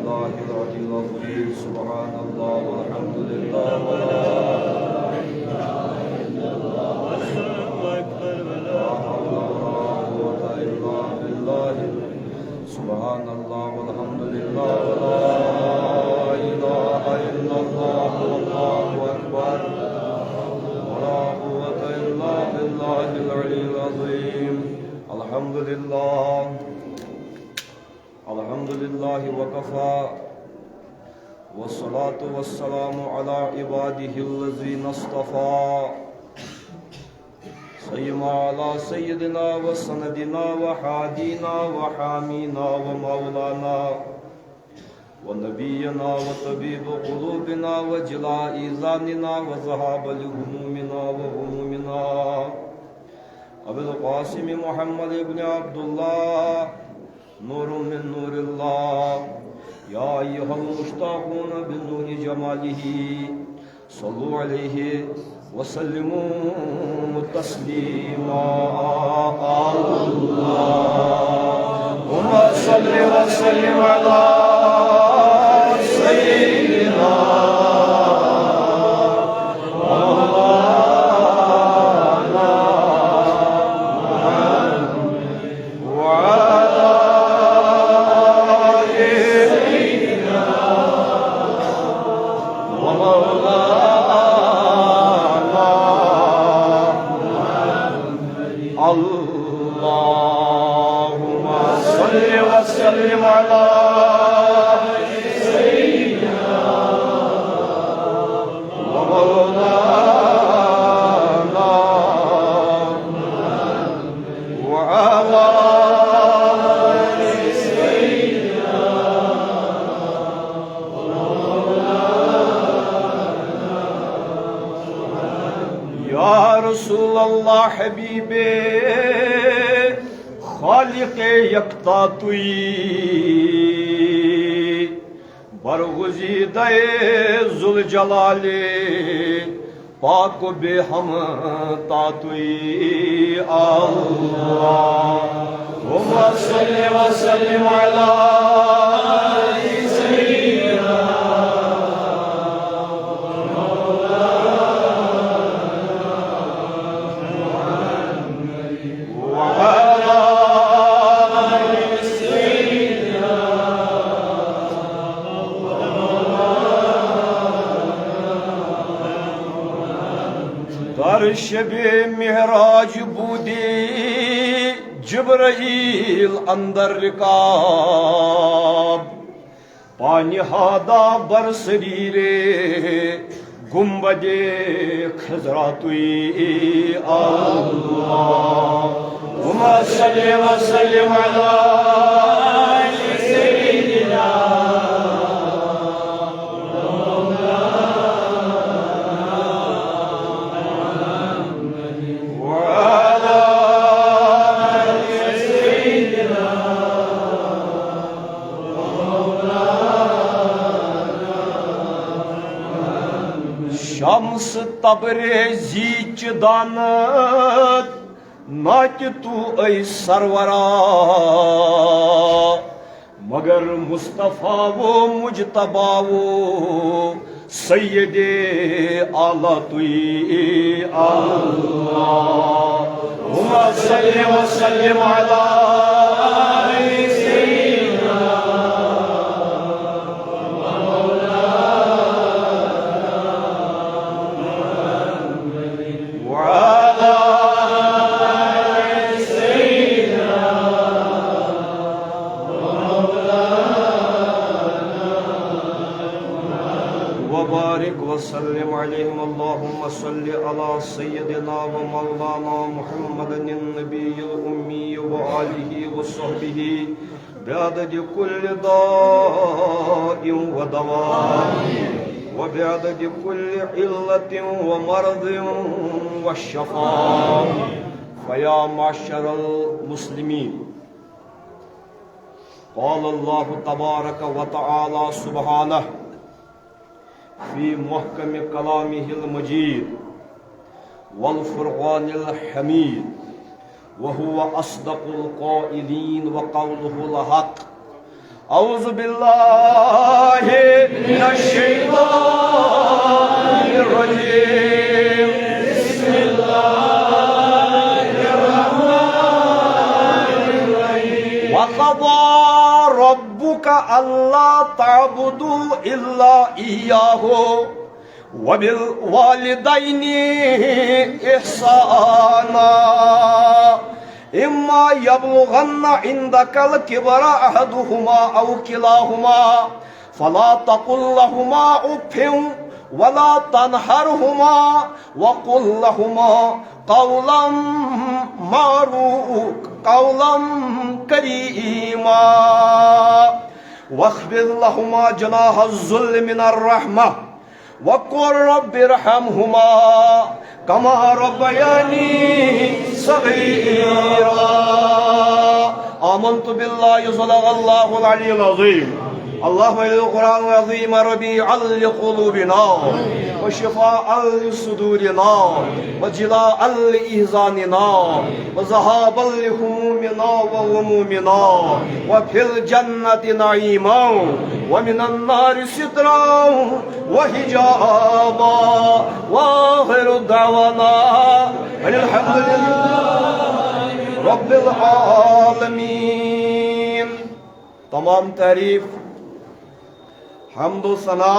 بالله العلي العظيم سبحان الله والحمد لله ولا إله إلا الله والله أكبر ولا حول ولا قوة إلا بالله سبحان الله والحمد لله ولا إله إلا الله والله أكبر ولا قوة إلا بالله العلي العظيم الحمد لله وكفى والصلاة والسلام على عباده الذين اصطفى سيما على سيدنا وسندنا وحادينا وحامينا ومولانا ونبينا وطبيب قلوبنا وجلاء ظاننا وذهاب لهمومنا وغمومنا أبي القاسم محمد بن عبد الله نور من نور الله يا أيها المشتاقون بالنور جماله صلوا عليه وسلموا تسليما اللهم صل وسلم على سيدنا حبیب خالق یکتا توئی برگزیدہ ذوالجلال پاک و بے ہم تاتوئی اللہم صلی وسلم علی شب معراج بودی جبرائیل اندر رکاب پانی ہادا بر سریر گنبد خضراتوی اللہم صلی وسلم علی سیدنا شمس تبریزی دانت نات تو ای سرورا مگر مصطفیٰ و مجتبہ و سید اعلیٰ توئی اللہم صلی وسلم علی وسلم عليهم اللهم صل على سيدنا ومولانا محمد النبي الأمي وآله وصحبه بعدد كل داء ودواء وبعدد كل علة ومرض والشفاء فيا معشر المسلمين قال الله تبارك وتعالى سبحانه في محكم كلامه المجيد والفرقان الحميد وهو أصدق القائلين وقوله الحق اعوذ باللہ من الشیطان الرجیم بسم اللہ الرحمن الرحیم وقضى ربك ألا تعبدوا إلا إياه وبالوالدين إحسانا إما يبلغن عندك الكبر أحدهما أو كلاهما فلا تقل لهما أف ولا تنهرهما وقل لهما قولا معروفا قولا كريما واخفض لهما جناح الذل من الرحمة وقل رب ارحمهما كما ربياني صغيرا آمنت بالله صدق الله العلي العظيم اللهم اجعل القرآن العظيم ربيعا لقلوبنا وشفاء لصدورنا وجلاء لإحزاننا وذهابا لهمومنا وغمومنا وفي الجنة نعيما ومن النار سترا وحجابا وآخر دعوانا أن الحمد لله رب العالمين. تمام تعریف حمد و ثنا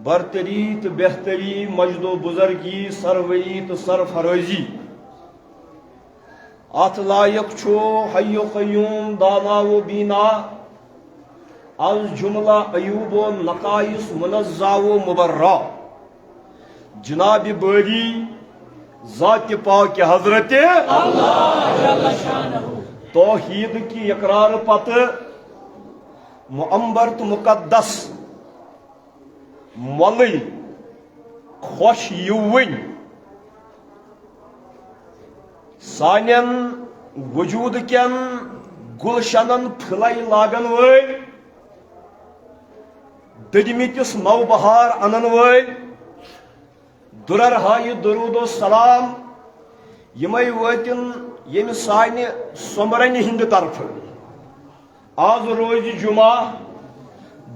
برتری تو بہتری مجد و بزرگی سروری تو سرفروزی ات لائق چھو حی و قیوم دانا و بینا از جملہ ایوب و نقائص منزہ و مبرہ جناب باری ذات پاک حضرت توحید کی اقرار پت معمبر تو مقدس ملی خوش یوین سانین وجود کین گلشنن پھلائی لاگن ویل ددمتس نو بہار انن ویل درر ہائی درود و سلام یمے واتن یم سانہ سمرن ہند طرف آز روز جمعہ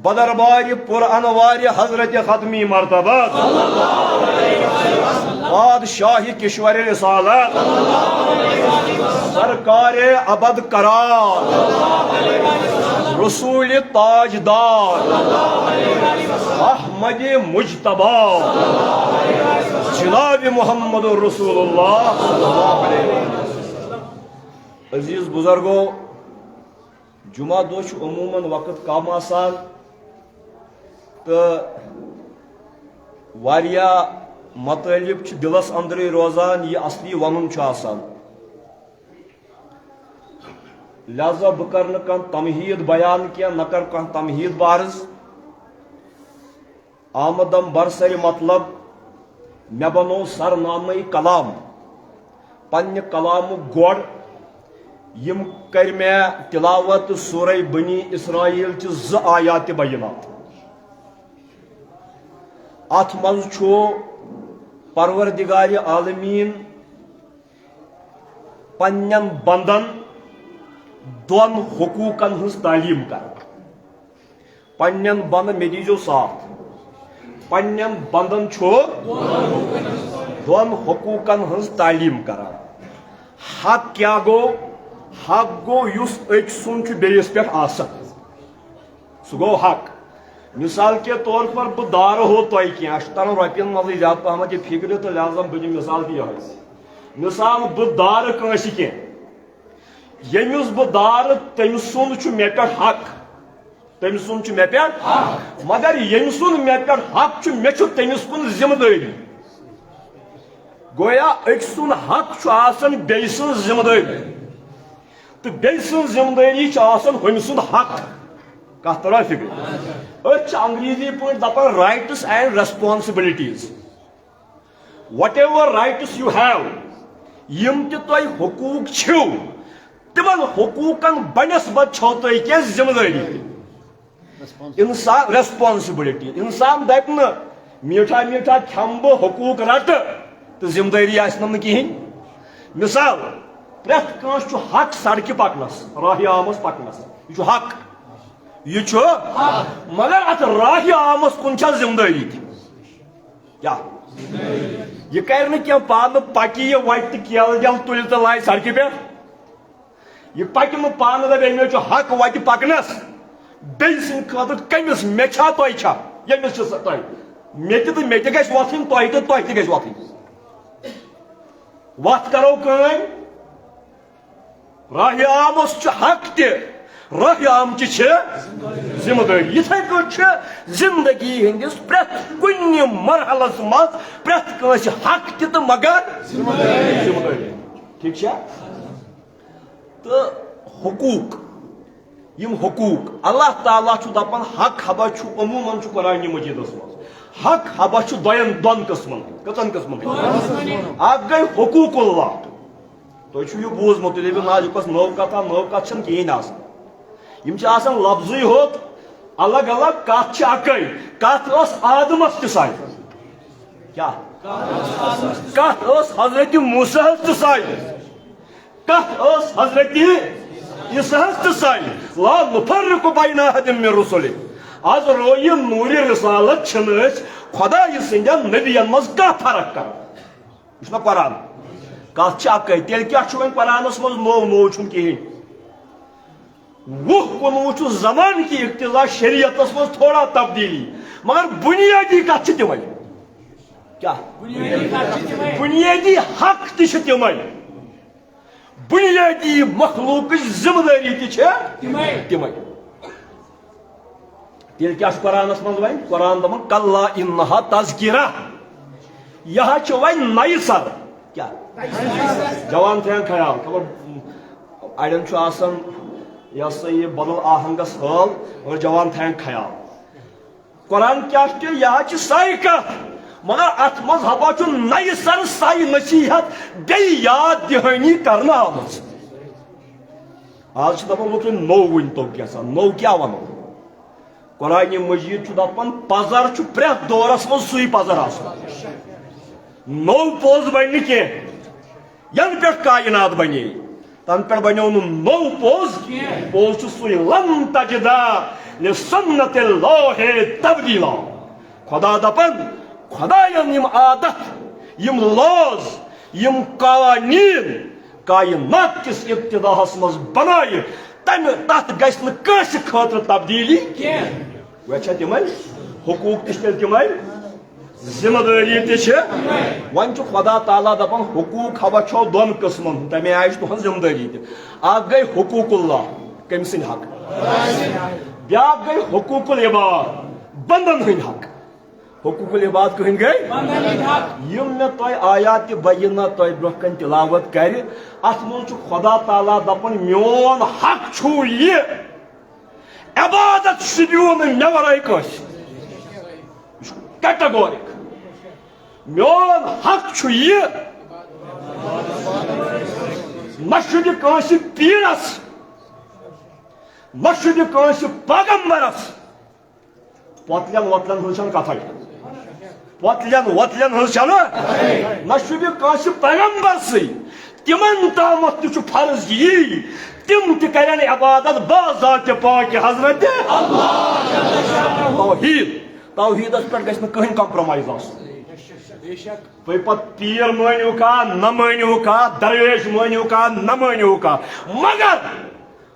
بدربار پر انوار حضرت ختمی مرتبہ بادشاہ کشور رسالت سرکار ابد قرار رسول تاجدار احمد مجتبی جناب محمد رسول اللہ صلی اللہ علیہ وسلم. عزیز بزرگو جمعہ دو عموماً وقت کم آسان تو واریاہ مطالب دلس اندر روزان یہ اصلی ونن آسان لہذا بہ کر تمہید بیان کی نہ کر تمہید بارز آمدم برسر مطلب مے بنو سرنامہ کلام پنہ کلام گوڑ یم کر میں تلاوت سورہ بنی اسرائیل چہ ز آیات بینات ات من چھو پروردگار عالمین پنن بندن دون حقوقن ہز تعلیم کر پنن بند میں دیجو ساتھ پنن بندن چھو دون حقوقن ہز تعلیم کر حق کیا گو حق گو یس ایک سن بیس پہ آسان سہ گو حق مثال کے طور پر بہ دار ہو تو کی تر روپین مزے زیادہ پہمت یہ فکر تو لہذا بہ مثال دی مثال بہ دار کنس کی یمس بہ دار تم سند مے پہ حق تم سند مے پہ مگر یم سند مے پہ حق مے تمس کن ذمہ داری گویا ایک سن حق آسان بیٚیہِ سٕنٛز ذمہ داری تو بیٚیہِ سٕنٛز ذمہ داری آسان ہُمہِ سُنٛد حق کتھ ترا فکر أسۍ انگریزی پٲٹھۍ دپان rights and responsibilities what ever rights you have M تہِ تۄہہِ حقوق چھِو تمن حقوقن بنسبت چھو تۄہہِ کینٛہہ ذمہ داری انسان ریسپانسبلٹی انسان دپہِ نہٕ میٹھا میٹھا کھٮ۪مہٕ بہٕ حقوق رٹہٕ تو ذمہ داری آسنم کہین مثال پریت کانس حق سڑکہ پکنس راہ آمس پکنس یہ حق یہ مگر ات راہ عامس کن ذمہ داری کیا یہ کر پان پکی یہ وت کیل جل تل تو لائے سڑکہ پہ یہ پکہ نا پان دپ حق وت پکنس بیٚیہِ سٕنٛدِ خٲطرٕ کٔمِس مےٚ چھا تۄہہِ چھا ییٚمِس چھِ تۄہہِ مےٚ تہِ تہٕ مےٚ تہِ گژھِ وۄتھٕنۍ تۄہہِ تہٕ تۄہہِ تہِ گژھِ وۄتھٕنۍ وتھ کرو کٲم راہ عامس چھُ حق تہِ راہ عامچہِ چھِ ذمہٕ دٲری یِتھَے کٲٹھۍ چھِ زندگی ہٕنٛدِس پرٛٮ۪تھ کُنہِ مرحلس منٛز پرٛٮ۪تھ کٲنٛسہِ حق تہِ تہٕ مگر ذمہٕ دٲری ٹھیٖک چھا تہٕ حقوٗق یم حقوق اللہ تعالیٰ دپان حق حبہ عموماً قرآن مجیدس مز حق حبہ دون قسمن کتن قسمن اخ گئی حقوق اللہ تھی یہ بوزمت نازکس نو کت کہین آسان لفظی ہوت الگ الگ کت اکے کت آدمس تسائی کیا کت حضرت موسیٰ تسائی کت حضرت عیسیٰ تسائی لا نفرق بین احد من رسله آز روی نور رسالت چھنس خدا سندین نبیین مز کا فرق کر یہ قرآن کت اکے تیل کیا وین قرآنس مز نو نو کہین وہ کنوہ زمان کی اقتضا شریعتس مز تھوڑا تبدیلی مگر بنیادی کت تمے کیا بنیادی حق تمے بنیادی مخلوق ذمہ داری تمے تیل کیا قرآنس من ون قرآن دپان کلا انہا تذکرہ یہ ون نئی سر کیا جوان تھین خیال خبر اڑین آسان یہ سا یہ بدل آہنگس حال اور جوان تھین خیال قرآن کیا یہ سائی کت مگر ات مز ہبا نئی سر سائی نصیحت بی یاد دہانی کرنا آمت آج دپان لوگ نو ون تو کیا نو کیا ونو قرآن مجید دپان پزر پریت دورس من سی پزر آسان نو پوز بن کی ین پہ کائنات بنے تن پہ بنو نو پوز پوز سی لن تجدا لسنت اللہ تبدیلا خدا دپان خداین یم عادت یم لاز یم قوانین کائنات کس ابتداس مز بنائے تت گھس نس خاطر تبدیلی وچھا تمے حقوق تیل تمے ذمہ داری ون خدا تعالیٰ دپان حقوق ہبا چھو دون قسمن تمے آئی تہذ ذمہ داری اخ گئی حقوق اللہ کم سن حق بیاکھ گئی حقوق العباد بندن ہند حق حقوق العباد کہن گئی یم میں تہ آیات بینہ تہ برہ کن تلاوت کر ات من خدا تعالیٰ دپان میون حق چھو یہ عبادت شبیون مے ورائے کس کیٹگورک میون حق چھو یہ مشہد کنس پیرس مشہد کنس پیغمبرس پتلین وتلین ہن کتھے پتلین وتلین ہن مشہد کنس پیغمبر سی تمن تامت تہ فرض یہ تم تہ کرن عبادت بذات پاک حضرت توحید توحیدس پہ گھس کہیں کمپرومائز آسن تھی پت پیر مانو کا نہ مانو کا درویش مانو کا نہ مانو کا مگر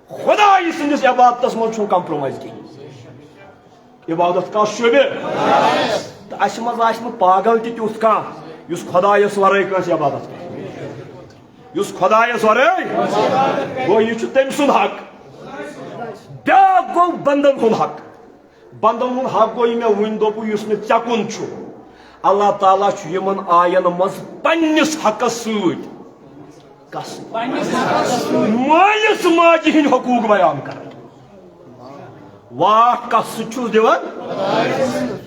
خدا سندس عبادتس من کمپرومائز کہیں عبادت کا شعبہ تو اس مز پاگل تیت کھانا اس خدایس ورائے کنس عبادت کر اس خدایس ورائے گو یہ تم سند حق بیاکھ گو بندن ہند حق بندن ہند حق گو یہ ون دپو اس میں ژکن چھو اللہ تعالیٰ یمن آین مز پنس حقس ست کس مالس ماجہ ہند حقوق بیان کر واہ کس چھس دیوان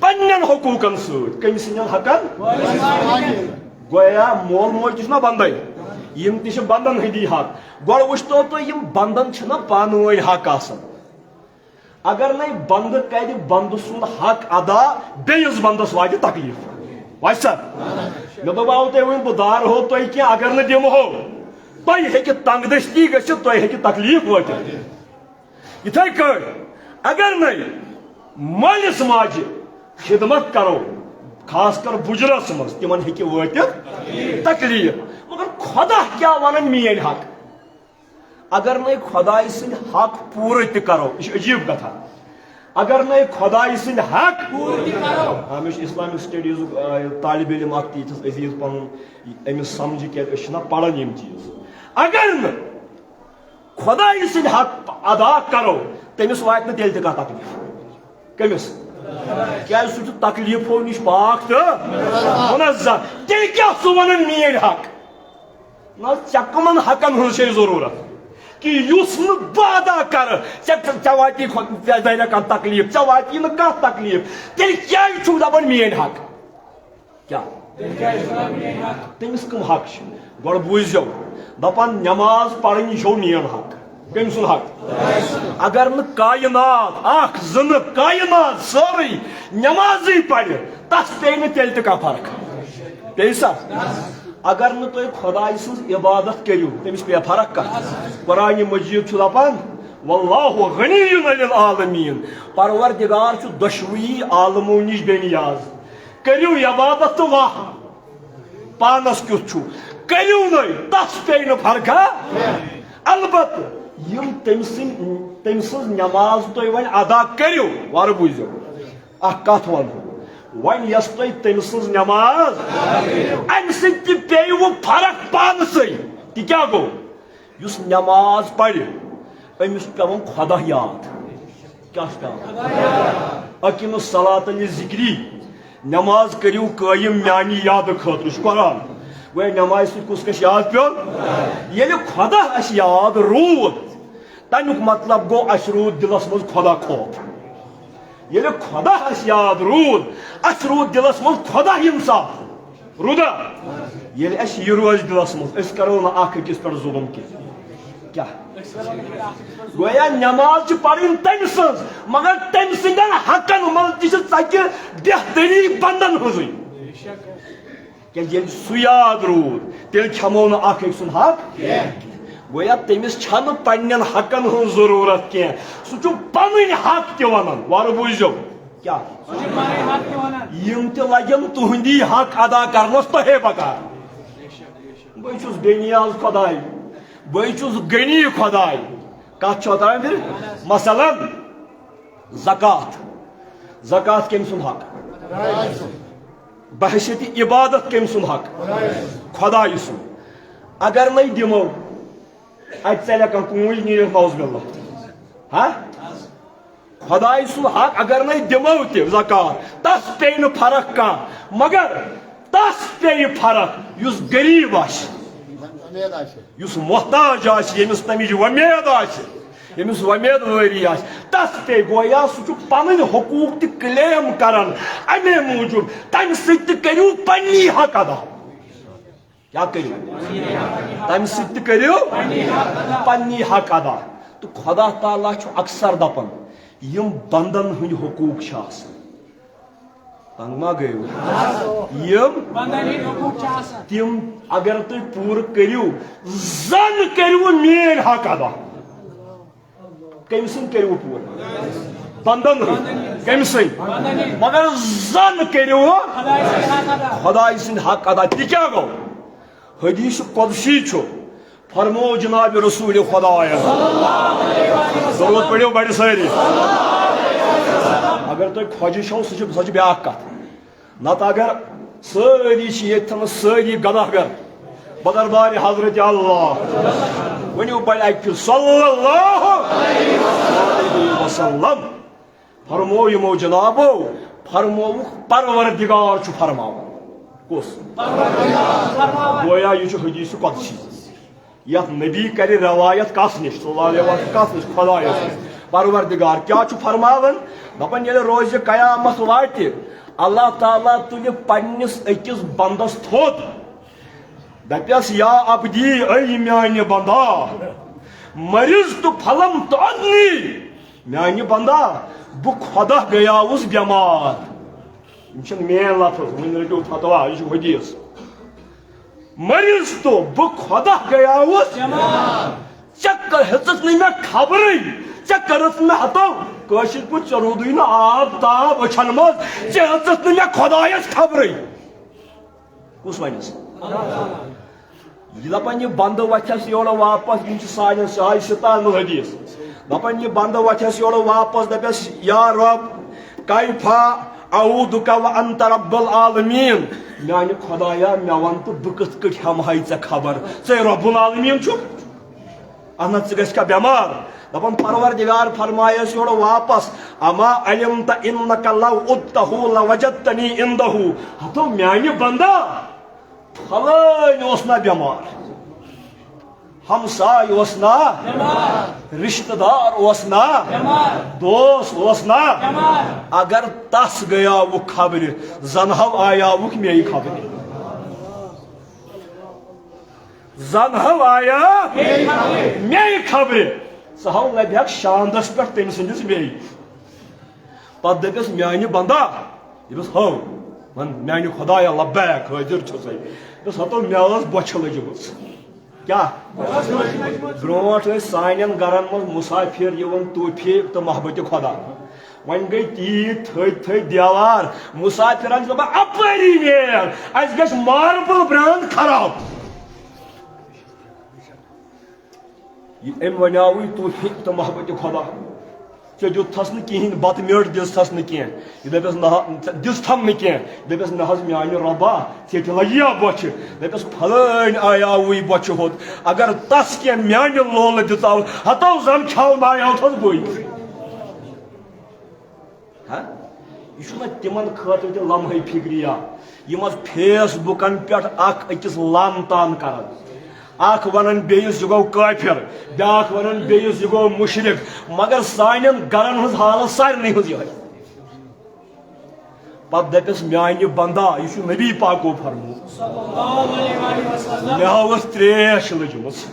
پنن حقوقن ست کم سندن حقن گویا مول موج تہ بندے یم تہ بندن ہندی حق گوڑ وچھتو تو یم بندن چھنا پانوئی حق آسان اگر نہیں بند کر بند سند حق ادا بیس بندس واتہ تکلیف وائس سر مے دپاو تہ ون بہ دار ہو تہ کی اگر نہ دم ہو تہ ہیکہ تنگ دستی گژھت تہ ہیکہ تکلیف واتھ اتھے کر اگر نہیں مالس ماجہ خدمت کرو خاص کر بجرس مز تمن ہیکہ واتت تکلیف مگر خدا کیا ونن میٲنۍ حق اگر نہیں خدائی سند حق پورٕ تہِ کرو یہ عجیب کتھا اگر نہیں خدائی سند حق پورٕ تہِ کرو مےٚ چھُ اسلامک سٹڈیز طالب علم اکھ تیٖتِس عزیز پنُن أمِس سمجھ کیٛازِ أسۍ چھِنہ پران یِم چیٖز اگر نہٕ خدائی سند حق ادا کرو تٔمِس واتہِ نہٕ تیٚلہِ تہِ کانٛہہ تکلیف کٔمِس کیٛازِ سُہ چھُ تکلیفو نِش پاک تہٕ منزہ تیٚلہِ کیٛاہ سُہ ونن میٲنۍ حق نہ ژےٚ کٕمن حقن ہٕنٛز چھے ضروٗرت کہ یُس نہٕ بہٕ ادا کرٕ ژےٚ واتی واریاہ کانٛہہ تکلیف ژےٚ واتی نہٕ کانٛہہ تکلیف تیٚلہِ کیٛازِ چھُکھ دپان میٲنۍ حق کیٛاہ تٔمِس کٕم حق چھِ گۄڈٕ بوٗزِو دپان نٮ۪ماز پرٕنۍ یہِ چھو میون حق کٔمۍ سُنٛد حق اگر نہٕ کاینات اکھ زٕ نہٕ کاینات سٲرٕے نٮ۪مازٕے پرِ تتھ پیٚیہِ نہٕ تیٚلہِ تہِ کانٛہہ فرق پیٚیہِ سا اگر نہٕ تُہۍ خداے سٕنٛز عبادت کٔرِو تٔمِس پیٚیہِ فرق کانٛہہ قرآنِ مجیٖد چھُ دپان واللہ غنی عن العالمیٖن پروردگار چھُ دۄشوٕیی عالمو نِش بے نیاز کٔرِو عبادت تہٕ واہ پانس کیُتھ چھُ کٔرِو نہٕ تتھ پیٚیہِ نہٕ فرقا البتہٕ یم تٔمۍ سٕنٛز نٮ۪ماز تُہۍ وۄنۍ ادا کٔرِو وارٕ بوٗزِو اکھ کتھ ونہو وۄنۍ یۄس تُہۍ تٔمۍ سٕنٛز نٮ۪ماز امہِ سۭتۍ تہِ پیٚیوٕ فرق پانسٕے تہِ کیٛاہ گوٚو یُس نٮ۪ماز پرِ أمِس چھُ پیٚوان خۄدا یاد کیٛاہ چھُ پیٚوان اقیمُ الصلاۃ لِذِکری نٮ۪ماز کٔرِو قٲیِم میانہِ یادٕ خٲطرٕ چھُ قرآن گوٚو نٮ۪مازِ سۭتۍ کُس گژھِ یاد پیوٚن ییٚلہِ خۄدا اَسہِ یاد روٗد تمیُک مطلب گوٚو اَسہِ روٗد دِلس منٛز خۄدا خوف ییٚلہِ خۄدا اَسہِ یاد روٗد اَسہِ روٗد دِلس منٛز خۄدا اِنصاف روٗدا ییٚلہِ اَسہِ یہِ روزِ دِلس منٛز أسۍ کرو نہٕ اکھ أکِس پٮ۪ٹھ ظُلم کینٛہہ کیٛاہ گویا نٮ۪ماز چھِ پرٕنۍ تٔمۍ سٕنٛز مگر تٔمۍ سٕنٛدٮ۪ن حقن منٛز تہِ چھِ ژکہِ بہتری بنٛدن ہٕنٛزٕے کیٛازِ ییٚلہِ سُہ یاد روٗد تیٚلہِ کھٮ۪مو نہٕ اکھ أکۍ سُنٛد حق گویا تٔمِس چھنہٕ پننٮ۪ن حقن ہٕنٛز ضروٗرت کینٛہہ سُہ چھُ پنٕنۍ حق تہِ ونان وارٕ بوٗزِو کیٛاہ یِم تہِ لگن تُہنٛدی حق ادا کرنس تۄہے بکار بہٕ چھُس بے نیاز خۄداے بہٕ چھُس غنی خۄداے کتھ چھو تران پھر مثلاً زکات زکات کٔمۍ سُنٛد حق بحثیت عبادت کٔمۍ سُنٛد حق خۄدایہِ سُنٛد اگر نَے دِمو اتہِ ژلیا کانٛہہ کوٗنٛج نیٖرِتھ نوز باللہ ہا خۄدایہِ سُنٛد حق اگر نَے دِمو تہِ زکات تس پیٚیہِ نہٕ فرق کانٛہہ مگر تس پیٚیہِ فرق یُس غریٖب آسہِ یُس محتاج آسہِ ییٚمِس تمِچ وۄمید آسہِ ییٚمِس وۄمید وٲری آسہِ تس پیٚیہِ گویا سُہ چھُ پنٕنۍ حقوٗق تہِ کلیم کران امے موٗجوٗب تمہِ سۭتۍ تہِ کٔرِو پننی حق ادا کیٛاہ کٔرِو تمہِ سۭتۍ تہِ کٔرِو پننی حق ادا تہٕ خۄدا تعالیٰ چھُ اکثر دپان یِم بنٛدن ہٕنٛدۍ حقوٗق چھِ آسان تنگ ما گٔیوٕ یِم تِم اگر تُہۍ پوٗرٕ کٔرِو زن کٔرِوٕ میٲنۍ حق ادا کٔمۍ سٕنٛدۍ کٔرِوٕ پوٗرٕ بنٛدن ہٕنٛدۍ کٔمۍ سٕنٛدۍ مگر زن کٔرِوٕ خۄداے سٕنٛدۍ حق ادا تہِ کیٛاہ گوٚو حدیث قدسی چھُ فرمو جناب رسول خۄدایَن ضروٗرت پٔرِو بڑِ سٲری اگر تُہۍ خۄجہِ چھو سۄ چھِ بیٛاکھ کتھ نتہٕ اگر سٲری چھِ ییٚتھٮ۪ن سٲری گداگر بدربارِ حضرت اللہ ؤنِو بڑِ اکہِ پھِرِ صلی اللہ علیہ وسلم فرمو یِمو جنابو فرمووُکھ پروردگار چھُ فرماوان کُس گویا یہِ چھُ حدیث قدسی یتھ نبی کرِ روایت کس نِش صلی اللہ علیہ وسلم کس نِش خۄدایس نِش پروردگار کیٛاہ چھُ فرماوان دپان ییٚلہِ روزِ قیامت واتہِ اللہ تعالیٰ تُلہِ پننِس أکِس بندس تھوٚد دپٮ۪س یا عبدی اے میانہِ بندا مریض تہٕ پھلم تۄدنی میانہِ بندا بہٕ خۄدا گٔیاوُس بٮ۪مار یِم چھِنہٕ مین لفظ وۄنۍ رٔٹِو فتوا یہِ چھُ حدیث مریض تو بہٕ خۄدا گٔیاوُس ژےٚ ہیژٕکھ نہٕ مےٚ خبرٕے کرت میں ہتو کاشر پہ چرودی نا آب تاب اچھن مز چیت میں خدایس خبریں کس ونس یہ دپان یہ بند وتھس یور واپس یہ سان ساج ستان حدیث دپان یہ بند وتھس یور واپس دپس یا رب کیفا اعوذک وانت رب العالمین میانہ خدایا مے ون تو بہ کت کٹ ہم ہائی ژے خبر ژے رب العالمین چھُ اہن ژٕ گژھِ کھا بیمار دپان پروردگار فرمایس یور واپس اما علمت انک لو ادتہ لوجدتنی عندہ ہتو میانہ بندہ پھلٲنۍ اوس نا بیمار ہمساے اوس نا رشتہ دار اوس نا دوست اوس نا اگر تس گیاوُکھ خبرِ زن ہو آیاوُکھ میے خبرِ زن ہو آیا میے خبرِ سہ ہو لبہِ شاندس پٮ۪ٹھ تٔمۍ سٕنٛدِس بیٚیہِ پتہٕ دٔپِس میانہِ بندا دٔپِس ہو ون میانہِ خدایا لبیک حٲضِر چھُسے دٔپِس ہتو مےٚ ٲس بۄچھِ لٔجمٕژ کیا برونٹھ ٲسۍ سانٮ۪ن گرن منٛز مُسافِر یِوان طوٗفہِ تہٕ محبتِ خدا وۄنۍ گٔے تیٖتۍ تھٔدۍ تھٔدۍ دیوار مُسافِرن چھِ دپان اپٲری نیرِ اَسہِ گژھِ ماربل برٛانٛد خراب أمۍ ونیاوٕے طوٗفہِ تہٕ محبتِ خدا ژےٚ دیُتتھس نہٕ کِہیٖنۍ بتہٕ میٚٹ دِژتھس نہٕ کینٛہہ یہ دپیس نہ دِژتھم نہٕ کینٛہہ دپیس نہ حظ میانہِ رۄبا ژےٚ تہِ لگیا بۄچھِ دپیس پھلٲنۍ آیاوٕے بۄچھِ ہوٚت اگر تس کینٛہہ میانہِ لولہٕ دِژاو ہتو زن کھٮ۪ونایاوتھس بٕے یہ چھُنہ تِمن خٲطرٕ تہِ لمحے فِکرِیا یِم حظ فیس بُکن پٮ۪ٹھ اکھ أکِس لام تان کران اکھ ونان بیٚیِس یہِ گوٚو کٲفِر بیٛاکھ ونان بیٚیِس یہِ گوٚو مُشرِک مگر سانٮ۪ن گرن ہٕنٛز حالت سارنٕے ہٕنٛز یِہے پتہٕ دپیس میانہِ بندا یہِ چھُ نبی پاکو فرموٗد مےٚ ہٲوٕس تریش لٔجمٕژ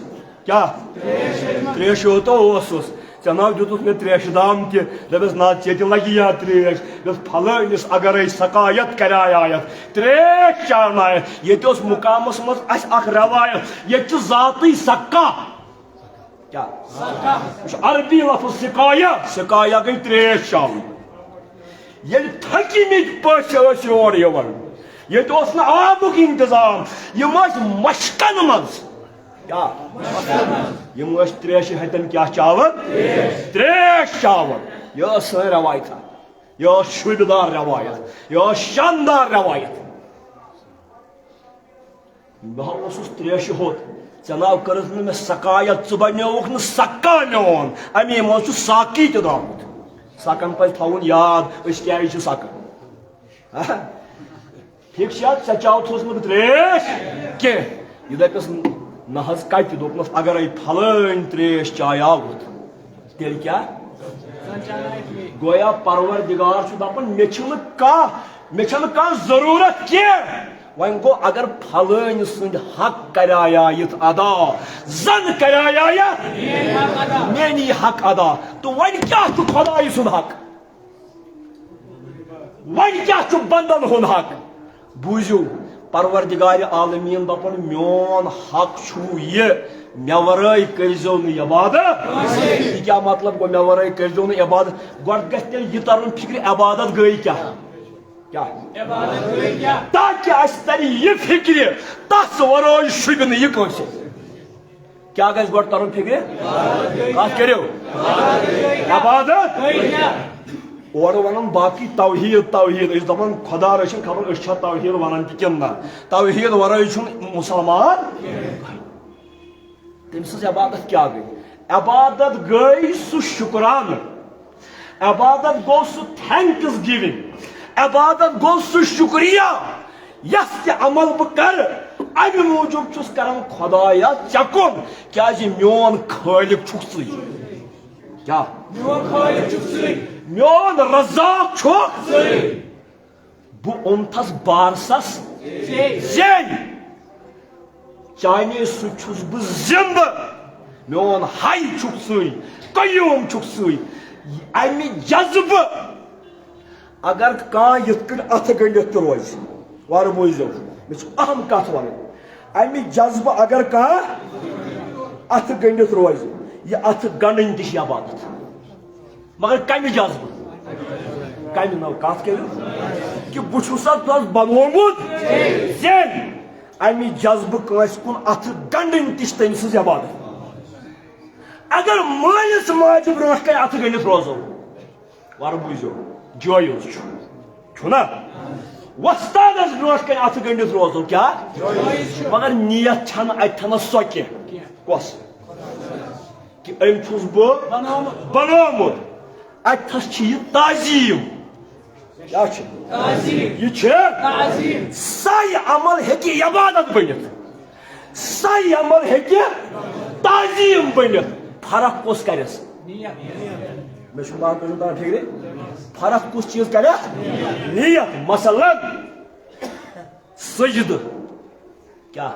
کیٛاہ تریشہِ ہوتو اوسُس ژےٚ ناو دِتُتھ مےٚ تریشہِ دام تہِ دپیس نہ ژےٚ تہِ لگی یا تریش دپیس پھلٲنِس اگرے سقایت کریایت تریش چاونایت ییٚتہِ اوس مُقامس منٛز اسہِ اکھ روایت ییٚتہِ چھُ ذاتٕے سکا کیٛاہ یہِ چھُ عربی لفظ سکایا سکایا گٔے تریش چاوٕنۍ ییٚلہِ تھٔکِمٕتۍ پٔژھۍ ٲسۍ یور یِوان ییٚتہِ اوس نہٕ آبُک انتظام یِم ٲسۍ مشکن منٛز یم تریشہِ ہتن کیا چاون تریش چاون یہ ٲس سٲنۍ روایتہ یہ ٲس شوٗبِدار روایت یہ ٲس شاندار روایت بہٕ اوسُس تریشہِ ہوٚت ژےٚ ناو کٔرٕتھ نہٕ مےٚ سقایت ژٕ بنیووُکھ نہٕ سکا میون امی منٛز چھُ ساقی تہِ درٛامُت سکن پزِ تھاوُن یاد أسۍ کیازِ چھِ سکن ٹھیٖک چھا ژےٚ چاوتھوس نہٕ بہٕ تریش کینٛہہ یہِ دپیس نہ حظ کتہِ دوٚپنس اگرے پھلٲنۍ تریش چایاوُتھ تیٚلہِ کیٛاہ گویا پروردگار چھُ دپان مےٚ چھُنہٕ کانٛہہ ضروٗرت کینٛہہ وۄنۍ گوٚو اگر پھلٲنۍ سٕنٛدۍ حق کریایِتھ ادا زن کریایت میٛانی حق ادا تہٕ وۄنۍ کیٛاہ چھُ خۄدایہِ سُنٛد حق وۄنۍ کیٛاہ چھُ بندن ہُنٛد حق بوٗزِو پروردگار عالمیٖن دپان میون حق چھُ یہِ مےٚ ورٲے کٔرۍزیو نہٕ عبادت یہِ کیٛاہ مطلب گوٚو مےٚ ورٲے کٔرۍزیو نہٕ عبادت گۄڈٕ گژھِ تیٚلہِ یہِ ترُن فِکرِ عبادت گٔے کیٛاہ تاکہِ اسہِ ترِ یہِ فِکرِ تس ورٲے شوٗبہِ نہٕ یہِ کٲنٛسہِ کیٛاہ گژھِ گۄڈٕ ترُن فِکرِ کتھ کٔرِو عبادت اورٕ ونان باقٕے توحیٖد توحیٖد أسۍ دپان خۄدا رٔچھِنۍ خبر أسۍ چھا توحیٖد ونان تہِ کِنہٕ نہ توحیٖد ورٲے چھُنہٕ مُسلمان تٔمۍ سٕنٛز عبادت کیٛاہ گٔے عبادت گٔے سُہ شُکرانہٕ عبادت گوٚو سُہ تھینکٕس گِونگ عبادت گوٚو سُہ شُکریہ یس تہِ عمل بہٕ کرٕ امہِ موٗجوٗب چھُس کران خۄدایا ژےٚ کُن کیٛازِ میون خٲلق چھُکھ ژٕے کیٛاہ میون رزاق چھُکھ بہٕ اوٚنتھس بارسس زینہِ چانے سۭتۍ چھُس بہٕ زِندٕ میون ہاے چھُکھ ژٕے قیوٗم چھُکھ ژٕے امہِ جذبہٕ اگر کانٛہہ یِتھ کٔنۍ اتھٕ گٔنڈِتھ تہِ روزِ وارٕ بوٗزِو مےٚ چھِ اہم کتھ ونٕنۍ امہِ جذبہٕ اگر کانٛہہ اتھٕ گٔنڈِتھ روزِ یہِ اتھٕ گنڈٕنۍ تہِ چھِ عبادت مگر کمی جذبہ کمی نو کت کرو کہ بچھسا تس بنومت زین امی جذبہ کنس کن ات گنڈن تہ تم سز عبادت اگر مالس ماجہ برو کن ات گنڈت روزو ور بوزو جویز چھنا وستادس برو کن ات گنڈت روزو کیا مگر نیت چھن اتھنس سو کی کس کہ ام چھس بہ بنومت اتھس چھ یہ تعظیم کیا یہ سی عمل ہیکہ عبادت بنت سی عمل ہیکہ تعظیم بنت فرق کس کرس میں بات ٹھیک ہے فرق کس چیز کرے نیت مثلا سجد کیا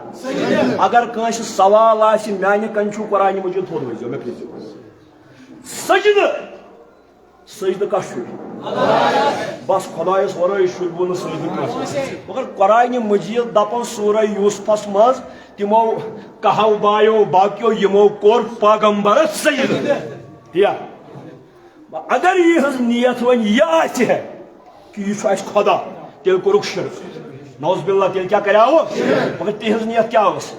اگر کنس سوال آس میانہ کن چھو قرآن مجید تھوڑ وزو میں پریزو سجد سجد کا شروع بس خدایس ورائے شروع نا سجد کا مگر قرآن مجید دپن سورہ یوسفس مز تمو کہو بایو باقیو یمو کور پیغمبرس سجد دیا اگر یہ نیت ون یہ آتی ہے کہ یہ اس خدا تیل کورک شرک نوز باللہ تیل کیا کراو مگر تہذ نیت کیا اس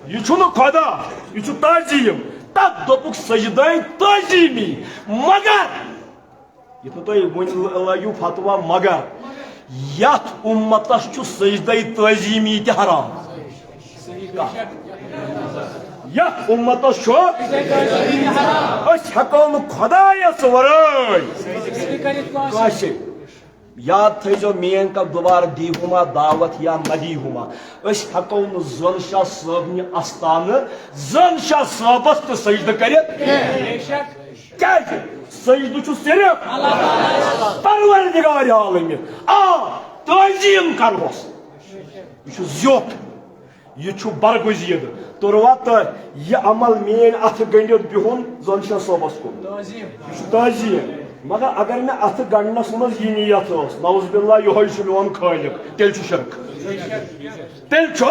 یہ چھو خدا یہ چھو تعظیم تب دوپک سجدائی تعظیمی مگر یہ تو لگو فتوا مگر یت امتس چھو سجدائی تعظیمی تہ حرام یت امتس چھو اس ہکو نہ خدایس ورائے یاد تھیزو مین کا دوبارہ دی ہما دعوت یا نہ دی ہما اس ہکو نہ زن شاہ صاحبنی استان زن شاہ صاحبس تو سجدہ کرت کیا سجدہ چھو صرف پروردگار عالم تعظیم کرہوس یہ چھو زیوت یہ چھو برگزید تو روات یہ عمل مین ات گنڈت بہن زن شاہ صاحبس کو یہ چھو تعظیم مگر اگر میں ات گنڈنس مز یہ نیت اس نعوذ باللہ یہ میون خالق تیل چھو شرک تیل چھو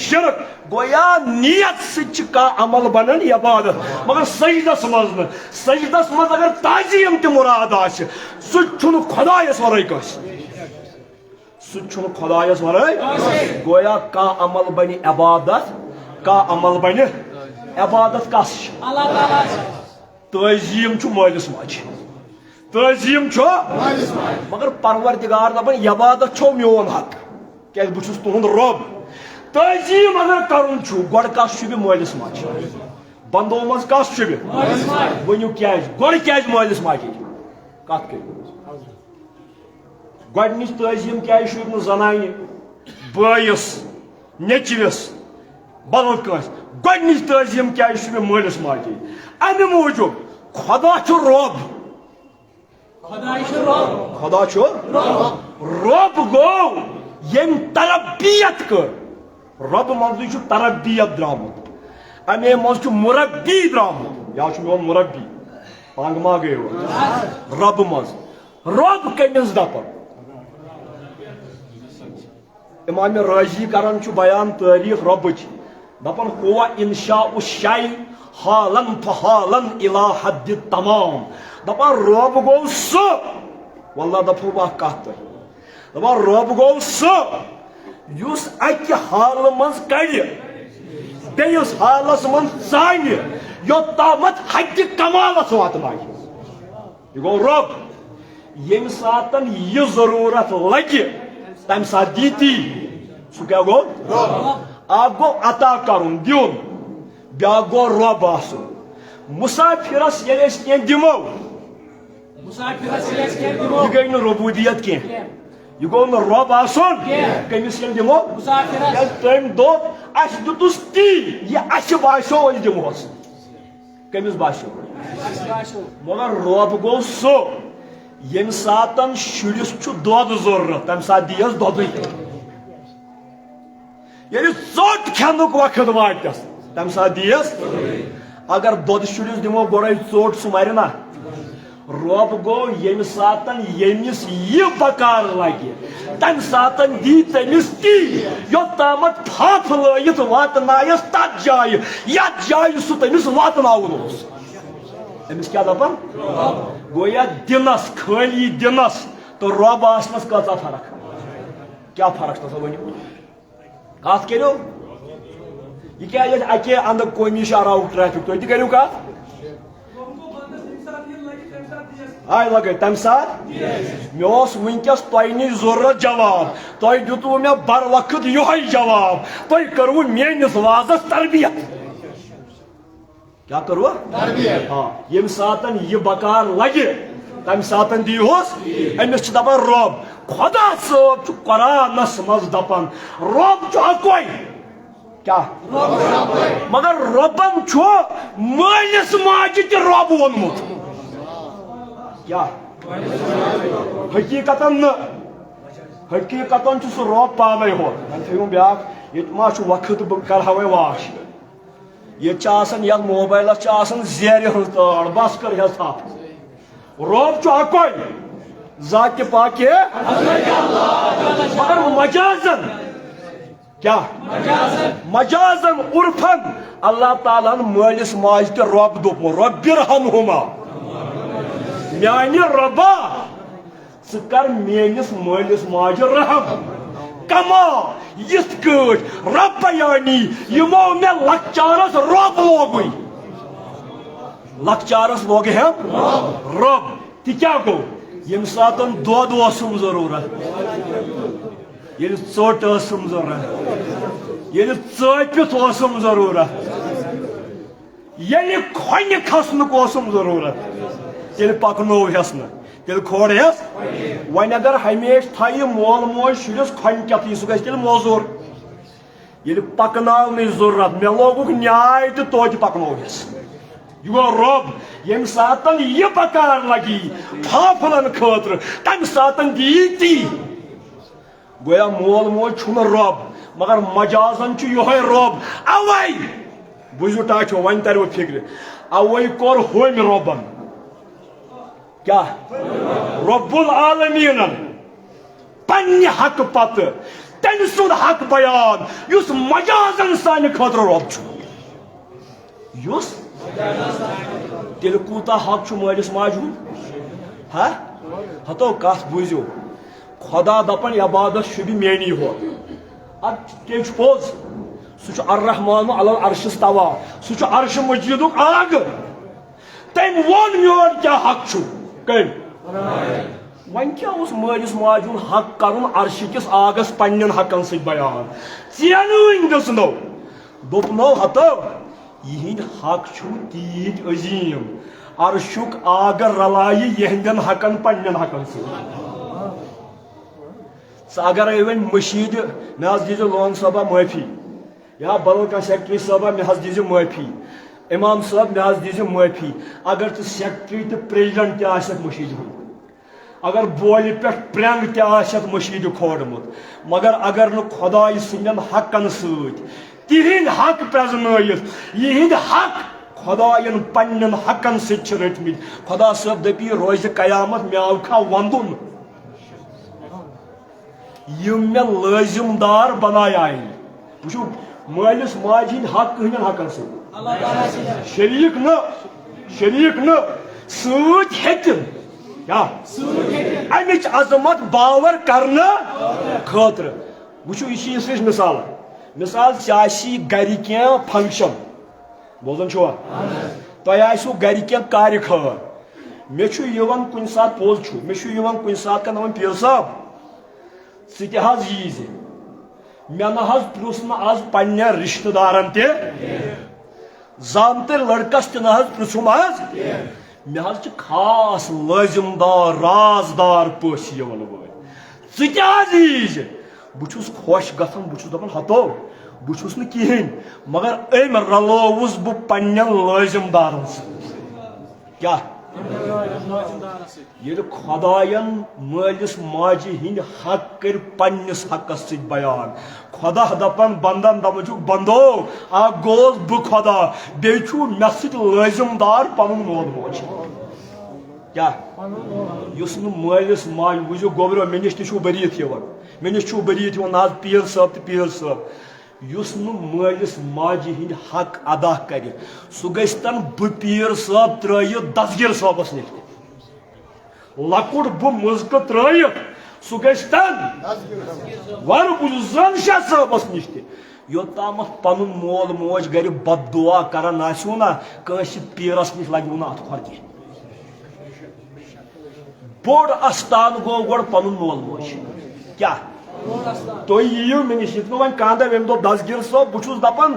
شرک گویا نیت سچ کا عمل بنن عبادت مگر سجدس مز سجدس مز اگر تعظیم تہ مراد آس سہ چھن خدایس ورائے کس سہ چھن خدایس ورائے گویا کا عمل بن عبادت کا عمل بن عبادت کس اللہ تعالی تعظیم چھو مالس ماجہ تعظیم چھو مگر پروردگار دپن عبادت چھو میون حق کہ بہ چھس تہند رب تعظیم اگر کرن چھو گۄڈٕ کس چھُ مالس ماجہ بندو مز کس چھُ ؤنِو کیٛازِ گۄڈٕ کیٛازِ مالس ماجہ کتھ کٔرِو گۄڈنِچ تعظیم کیٛازِ چھُ نہٕ زنانہِ بٲیِس نیٚچوِس بدل کٲنٛسہِ گۄڈنِچ تعظیم کیٛازِ چھُ مےٚ مالس ماجہ امہِ موٗجوٗب خدا چھُ رب خدا چھو رب گو یم تربیت کر رب منزی چھو تربیت درامت امی منز چھو مربی درامت یا چھو میون مربی پانگ ما گئے ہو رب منز رب کمز دپن امام رازی کرن چھو بیان تاریخ رب چھ دپن ہوا انشاء الشیء حالا فحالا الى حد تمام دپان رب گو سو واللہ دپو باہ کت دپان رب گو سو یس اکہ حال مز کڑ بیس حالس من ژانہ یوتامت حد کمالس واتنائے یہ گو رب یم ساتن یہ ضرورت لگہ تم سات دیتی سہ کیا گو اکھ گو عطا کرن دیون بیاکھ گو رب آسن مسافرس یل اس کی دمو یہ گئی نا ربودیت کی یہ گو نا رب آسن کمس یل دمو تم دوپ اس دتس تی یہ اس باسو اس دموس کمس باسو مگر رب گو سو یم ساتن شرس چھ دود ضرورت تم سات دیس دودے یعنی ژوٹ کھینک وقت واتس تم سات دیس اگر دود شرس دمو گوڑے ژوٹ سہ مر نا رب گو یم ساتن یمس یہ بکار لگہ تم ساتن دی تمس تی یوتامت پھاپ لائت واتنائس تت جائے یت جائے سہ تمس واتناون أمس کیا دپان گویا دنس خالی دنس تو رب آسنس کۭژاہ فرق کیا فرق چھِ تَتھ ؤنِو کتھ کٔرِو یہ کیا یہ اکے اند قومی شراو ٹریفک تو تہِ کٔرِو کتھ آئی لگے تمہ سات مے ونکس تۄہہِ نِش ضرورت جواب تۄہہِ دِتوٕ مےٚ بر وقت یہوے جواب تۄہہِ کٔروٕ میٲنِس وازس تربیت کیا کٔروٕ تربیت ہاں ییٚمہِ ساتن یہ بکار لگہِ تمہ ساتن دیٖہوس أمِس چھِ دپان رۄب خدا صٲب چھُ قرآنس منٛز دپان رۄب چھُ اکوے کیا مگر رۄبن چھُ مٲلِس ماجہِ تہِ رۄب ووٚنمُت کیا حقیقتن حقیقتن چھُ سُہ رۄب پانے ہوت وۄنۍ تھٲیِو بیٛاکھ ییٚتہِ ما چھُ وقت بہٕ کرہا وۄنۍ واش ییٚتہِ چھِ آسان یتھ موبایلس چھِ آسان زیرِ ہٕنٛز تٲر بس کر ہس تھپھ رۄب چھُ اکوے ذاتِ پاکہِ مگر مجازن کیا مجازن عرفن اللہ تعالیٰ ہن مٲلِس ماجہِ تہِ رۄب دوٚپمُت رۄبِ ارحمہما میانہِ رۄبا ژٕ کر میٲنِس مٲلِس ماجہِ رحم کما یِتھ کٲٹھۍ رۄبیانی یِمو مےٚ لۄکچارس رۄب لوگُے لۄکچارس لوگے ہم رۄب تہِ کیٛاہ گوٚو ییٚمہِ ساتن دۄد اوسُم ضروٗرت ییٚلہِ ژوٚٹ ٲسٕم ضروٗرت ییٚلہِ ژٲپِتھ اوسُم ضروٗرت ییٚلہِ کھۄنہِ کھسنُک اوسُم ضروٗرت تیٚلہِ پکنووہس نہٕ تیٚلہِ کھولہس وۄنۍ اگر ہمیشہِ تھایہِ مول موج شُرِس کھۄنہِ کٮ۪تھٕے سُہ گژھِ تیٚلہِ موزوٗر ییٚلہِ پکناونٕچ ضروٗرت مےٚ لوگُکھ نیاے تہٕ توتہِ پکنووہس یہ گوٚو رۄب ییٚمہِ ساتن یہِ بکار لگی پھاپھلن خٲطرٕ تمہِ ساتن دِیی تی گویا مول موج چھُنہٕ رۄب مگر مجازن چھُ یِہوے رۄب اوے بوٗزِو ٹاٹھیو وۄنۍ ترِوٕ فکرِ اوے کوٚر ہوٚمۍ رۄبن کیا رب العالمینن پننہِ حقہٕ پتہٕ تٔمۍ سُنٛد حق بیان یُس مجازن سانہِ خٲطرٕ رۄب چھُ یُس تیٚلہِ کوٗتاہ حق چھُ مٲلِس ماجہِ ہُنٛد ہا ہتو کتھ بوٗزِو خدا دپان عبادت شُبہِ میٛٲنی ہوت ادٕ تیٚلہِ چھُ پوٚز سُہ چھُ الرحمانُ علی العرشِ استوا سُہ چھُ عرشہِ مجیٖدُک آگہٕ تٔمۍ ووٚن میون کیٛاہ حق چھُ کٔمۍ وۄنۍ کیٛاہ اوس مٲلِس ماجہِ ہُنٛد حق کرُن عرشہِ کِس آگس پننٮ۪ن حقن سۭتۍ بیان ژینوٕنۍ دِژنو دوٚپنو ہتو یِہنٛدۍ حق چھُ تیٖتۍ عظیٖم عرشُک آگر رلایہِ یِہنٛدٮ۪ن حقن پننٮ۪ن حقن سۭتۍ ژٕ اگرے وۄنۍ مٔشیٖدِ مےٚ حظ دیٖزِ لون صٲبا معٲفی یا بدل کانٛہہ سیکٹری صٲبا مےٚ حظ دیٖزِ معٲفی امام صٲب مےٚ حظ دیٖزِ معٲفی اگر ژٕ سیکٹری تہٕ پریزڈنٹ تہِ آسٮ۪کھ مٔشیٖدِ ہُنٛد اگر بولہِ پٮ۪ٹھ پرٛنٛگ تہِ آسٮ۪کھ مٔشیٖدِ کھولمُت مگر اگر نہٕ خۄداے سٕنٛدٮ۪ن حقن سۭتۍ تِہنٛدۍ حق پرٛزنٲیِتھ یِہنٛدۍ حق خۄداین پننٮ۪ن حقن سۭتۍ چھِ رٔٹمٕتۍ خۄدا صٲب دٔپی روزِ قیامت مےٚ آوکھا وندُن یِم مےٚ لٲزِم دار بنایے وٕچھِو مٲلِس ماجہِ ہٕنٛدۍ حق کٕہنٛدٮ۪ن حقن سۭتۍ شریٖک نہٕ سۭتۍ ہیٚتِن کیا امِچ عظمت باور کرنہٕ خٲطرٕ وٕچھِو یہِ چھِ یِژھ مثال مثال ژےٚ آسی گرِ کینٛہہ فنکشن بوزان چھُوا تۄہہِ آسِوٕ گرِ کینٛہہ کارِ خٲر مےٚ چھُ یِوان کُنہِ ساتہٕ پوٚز چھُ مےٚ چھُ یِوان کُنہِ ساتہٕ کانٛہہ دپان پیٖر صٲب ژٕ تہِ حظ ییٖزِ مےٚ نہ حظ پرٛژھ نہٕ آز پننٮ۪ن رشتہٕ دارن تہِ زامتٕرۍ لڑکس تہِ نہ حظ پرٛژھُم آز مےٚ حظ چھِ خاص لٲزِم دار رازدار پٔژھۍ یِوان وٲلۍ ژٕ تہِ حظ ییٖزِ بہٕ چھُس خۄش گژھان بہٕ چھُس دپان ہتو بہٕ چھُس نہٕ کِہیٖنۍ مگر أمۍ رلووُس بہٕ پننٮ۪ن لٲزِم دارن سۭتۍ کیٛاہ ییٚلہِ خۄداین مٲلِس ماجہِ ہٕنٛدۍ حق کٔرۍ پننِس حقس سۭتۍ بیان خۄدا دپان بندن دپان چھُکھ بندو اکھ گوٚوُس بہٕ خۄدا بیٚیہِ چھُ مےٚ سۭتۍ لٲزِم دار پنُن مول موج کیٛاہ یُس نہٕ مٲلِس ماجہِ بوٗزِو گوبرو مےٚ نِش تہِ چھُو بٔریٖتھ یِوان مےٚ نِش چھُو بٔریٖتھ یِوان نہ حظ پیٖر صٲب تہٕ پیٖر صٲب یس مالس ماجہ ہند حق ادا کر سہ گھن بیر صاحب ترائیت دسگیر صابس نش لکٹ مزکہ ترائیت سہ گھن وربل زن شاہ صابس نش یوتام پن مول موج گر بد دعا کران آسو نا کنس پیرس نش لگو نا ات کھور کی بوڑ استان گو گوڑ پن مول موج کیا تھی یو مے نش نا وی کاندہ وم دپ دسگیر صاحب بہت دپان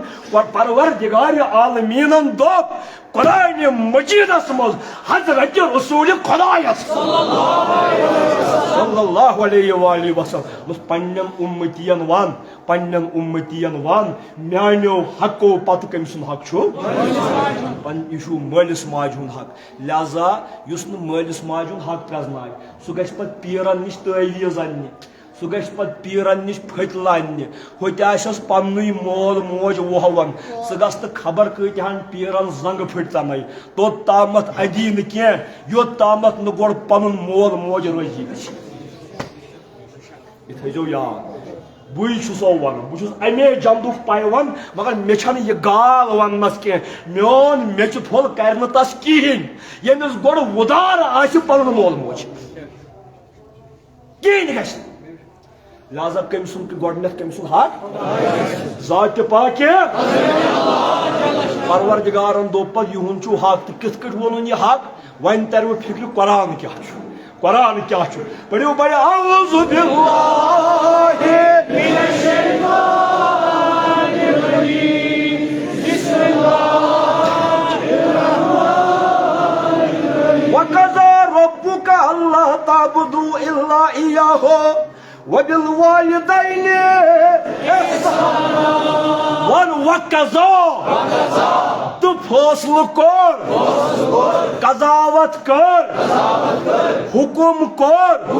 پروردگار عالمین دپ قرآن مجیدس مز حضرت رسول خدایس صلی اللہ علیہ وآلہ وسلم پنن امتین وان میانو حقو پتہ کم سن حق چھو یہ مالس ماج ہند حق لہذا اس مالس ماج ہند حق پرزنائے سہ گھس پتہ پیرن نش تعویذ انہ سہ گھس پتہ پیرن نش پھت لانہ ہوتس پنی مول موج وہون سہ گھس تو خبر کتہن پیرن زنگ پھٹ تمے توت تامت ادی نی یوت تامت نا گوڑ پن مول موج روزی گھس یہ تھو یاد بھئی چھسو ون بہت امے جلدک پیون مگر مے چھن یہ گال ونس کی میون میچ پھول کر تس کہین یمس گوڑ ودار آس پن مول موج کہین گھس لہذا کم سن گۄڈنیتھ کم سن حق ذات پاک پروردگارن دوپ پتہ یہن چھو حق تو کت کٹ ونن یہ حق ون تر فکر قرآن کیا چھو قرآن کیا چھو پڑھو پڑھو اعوذ باللہ من الشیطان الرجیم بسم اللہ الرحمن الرحیم وقضى ربك الا تعبدوا الا اياه وبالوالدين احسانا وقضى تو فیصل کر قضاوت کر حکم کر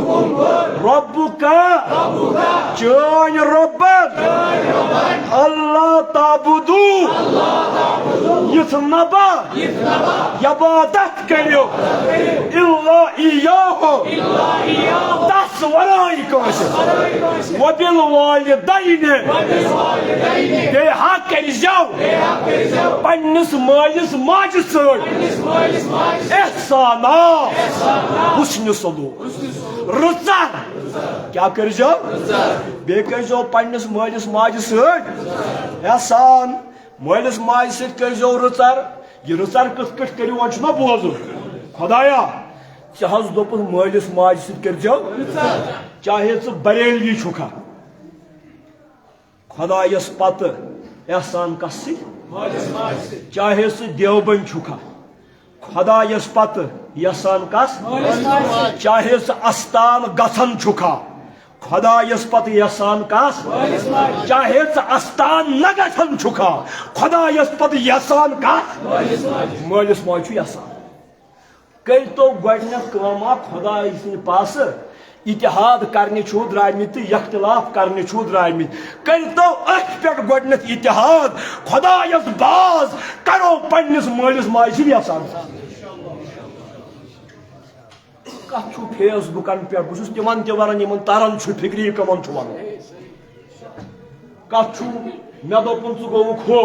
ربک چون ربن اللہ تعبدو یت نبا عبادت کریو الا ایاہ تس ورائی کنس وبالوالدین بے حق کرزو پنس مالس ماجہ سۭتۍ احسانا حسن سلوک رٕژر کیا کرزو بیٚیہِ کرزو پنس مالس ماجہ سۭتۍ احسان مالس ماجہ سۭتۍ کرزو رٕژر یہ رٕژر کِتھ کٲٹھۍ کٔرِو وۄنۍ چھُنا بوزُن خدایا ژےٚ حظ دوٚپُتھ مالس ماجہ سۭتۍ کرزو چاہے ژٕ بریلوی چھُکھا خدایس پتہ احسان کس سۭتۍ چاہے سہ دیوبند چھکا خدایس پتہ احسان کس چاہے سہ استان گژھن چھکا خدایس پتہ احسان کس چاہے سہ استان نہ گژھن چھکا خدایس پتہ احسان کس مالس ماج چھُ احسان کرتو گۄڈنیتھ کٲم اکھ خداے سٕنٛدِ پاسہٕ اتحاد کرنے چھو درامت اختلاف کرنے چھو درامت کرتو اتھ پہ گۄڈنیتھ اتحاد خدایس باز کرو پنس مالس ماجہ سۭتۍ احسان کتھ چھو فیس بکن پہ بہت تمن تہ ونان یمن تران چھ فکری کمن چھ ون کتھ چھو مے دوپن ژٕ گووُکھ ہو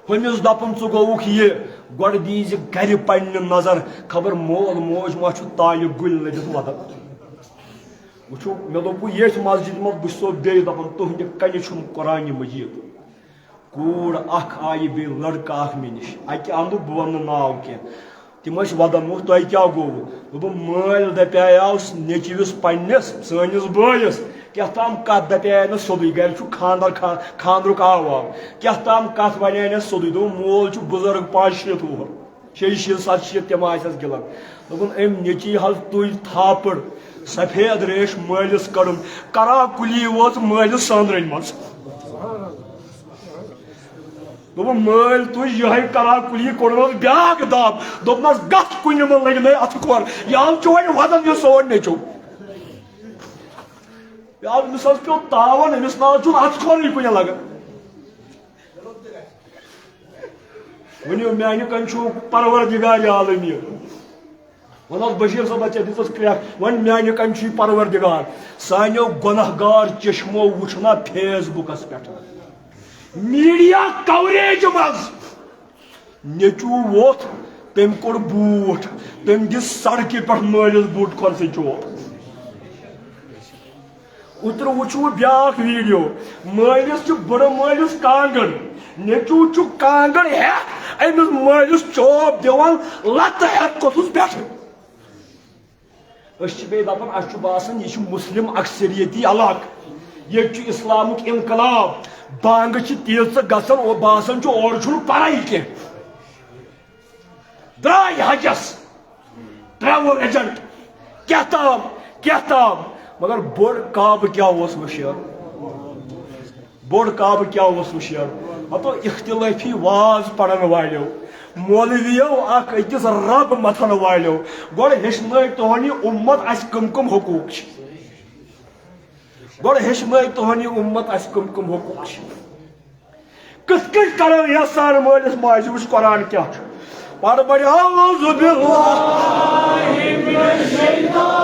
ہمس دپن ژٕ گووُکھ یہ گۄڈٕ دیٖزِ گرِ پننہِ نظر خبر مول موج ما چھُ تالہِ گُلۍ لٔبِتھ ودان وچھو مے دوٚپ یتھ مسجد مز بہٕ چھُسو بیٚیہِ دپان تُہنٛدِ کنہِ چھُم قرآن مجید کوٗر اکھ آیہِ بیٚیہِ لڑکہٕ اکھ مےٚ نِش اکہِ انٛدٕ بہٕ ونہٕ نہٕ ناو کینٛہہ تِم ٲسۍ ودان تۄہہِ کیٛاہ گوٚوٕ دوٚپُم مٲلۍ دپیاو نیٚچوِس پننِس سٲنِس بٲیِس کیٛاہ تام کتھ دپیاے مےٚ سیوٚدُے گرِ چھُ خاندرُک آو کیٛاہ تام کتھ ونے مےٚ سیوٚدُے دوٚپُم مول چھُ بُزرگ 5-6 وُہُر 6-7 تِم آسٮ۪س گِلان دوٚپُن أمۍ نیٚچی حظ تُج تھاپڑ سفید ریش مالس کڑن کرا کُلی وٲژ مالس ساندرن مز دوٚپُن مٲلۍ تُج یِہے کرا کُلی کوٚڑنس بیاکھ دب دوٚپنس گژھ کُنہِ منٛز لگنے اتھ کھور یہِ حظ چھُ وۄنۍ ودان یہِ سون نیٚچو أمس حظ پیوٚو تاون أمِس نہ حظ چھُنہٕ اتھ کھورٕے کُنہِ لگان ؤنِو میانہِ کنہِ چھُ پروردگار عالمیٖن ون حظ بشیر صٲب ژےٚ دِژٕس کرٛیکھ وۄنۍ میانہِ کنہِ چھُے پروردگار سانیو گۄناہ گار چشمو وٕچھنا فیس بُکس پٮ۪ٹھ میڈیا کوریج مز نیچو ووت تم کور بوٹ تم دس سڑکہ پہ مالس بوٹ کھولس چوپ اتر وچو بیاکھ ویڈیو مالس بڑ مالس کانگڑ نیچو کانگڑ ہیک امس مالس چوپ دان لت ہیک کھوتس پہ بے دپان اس باسان یہ مسلم اکثریتی علاقہ یہ اسلامک انقلاب بانگ تیز گھان اور باسان اور پڑائی کی درائے حجس ٹریول ایجنٹ کیا تام مگر بوڑ کعبہ کیا مشیر بوڑ کعبہ کیا مشیر مطلب اختلافی واز پڑھن والو مولویو اخ اکس رب متن والو گوڑ ہیچن تہن امت اس کم حقوق گوڑ ہیچن تہن امت اس کم حقوق کت کرو یہ سان مالس ماجہ وچ قرآن کیا پڑھ بڑی اعوذ باللہ من الشیطان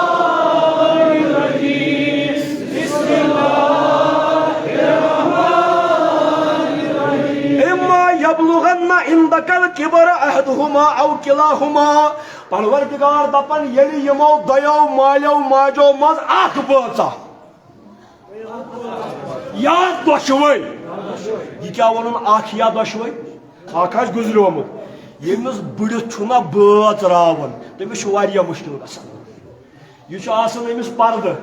الرجیم بسم اللہ الرحمن الرحیم اما یبلغن عندک الکبر احدہما او کلاہما پروردگار دپن یلی یمو دیو مالیو ماجو مز اخ بٲژا یا دۄشوے یہ کیا ونن اخ یا دۄشوے اخ آسہِ گُزریومُت یمس بڑھت چھنا بٲژ راون تمس مشکل گژھان یہ امس پردہ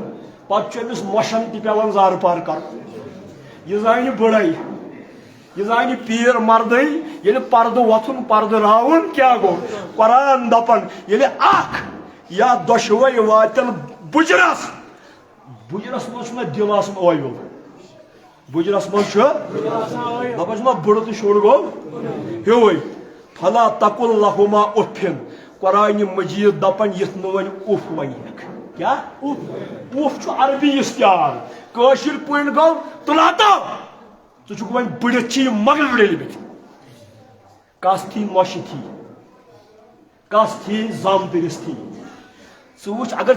پتہ امس مشن تہ پیوان زار پار کر یہ زانہ بڑائی یہ زانہ پیر مردے یل پردہ وتھن پردہ راون کیا گو قرآن دپن یل اخ یا دۄشوے واتن بجرس مز دل آسان اویل بجرس مز دپان بڑ تو شر گو ہیوے فلا تقل لہما افن قرآن مجید دپن یت ون اف ونیک کیا اف عربی استعار کاشر پہ گو تلاتا ٹھیک ون بڑھت چھ مغل ڈلمت کس تھی نوش تھی کس تھی زامترس تھی وچ اگر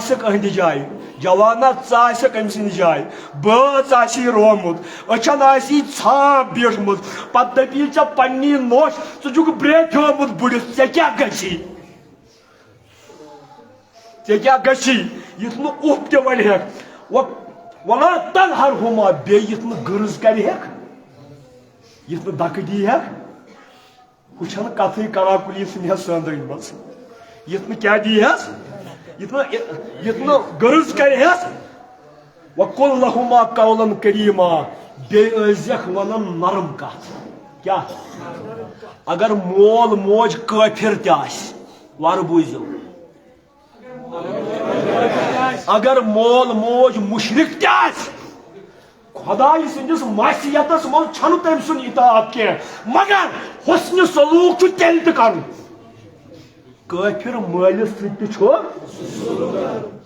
ثک اہند جائے جوانا ثک ام سند جائے بٲژ آسی رومت اچھن آسی ژھانپ بیٹھمت پتہ دپی ژے پننی نوش ژٕ بریک ہومت بڑھت ژے کیا گژھی یت نہ اف تہ ون ہیک ولا تنہرہما بیٚیہِ یت نہ گرز کر ہیک یت نہ دکہ دی ہیک ہُہ چھنہ کتھٕے کلا کُلی ژھٕنہِ ہس سٲنٛدرن منٛز یت نہ کیا دی ہس یت نہ گرز کر ہس وقل لہما قولا کریما بیٚیہِ ٲسۍزٮ۪کھ ونان نرم کتھ کیا اگر مول موج کٲفر تہ آسہِ وارٕ بوٗزِو اگر مول موج مشرک تہ آسہِ خدائی سندس معصیتس مز چھنہ تم سن اطاعت کی مگر حسن سلوک چھ تیل تہ کرن کافر مالس ست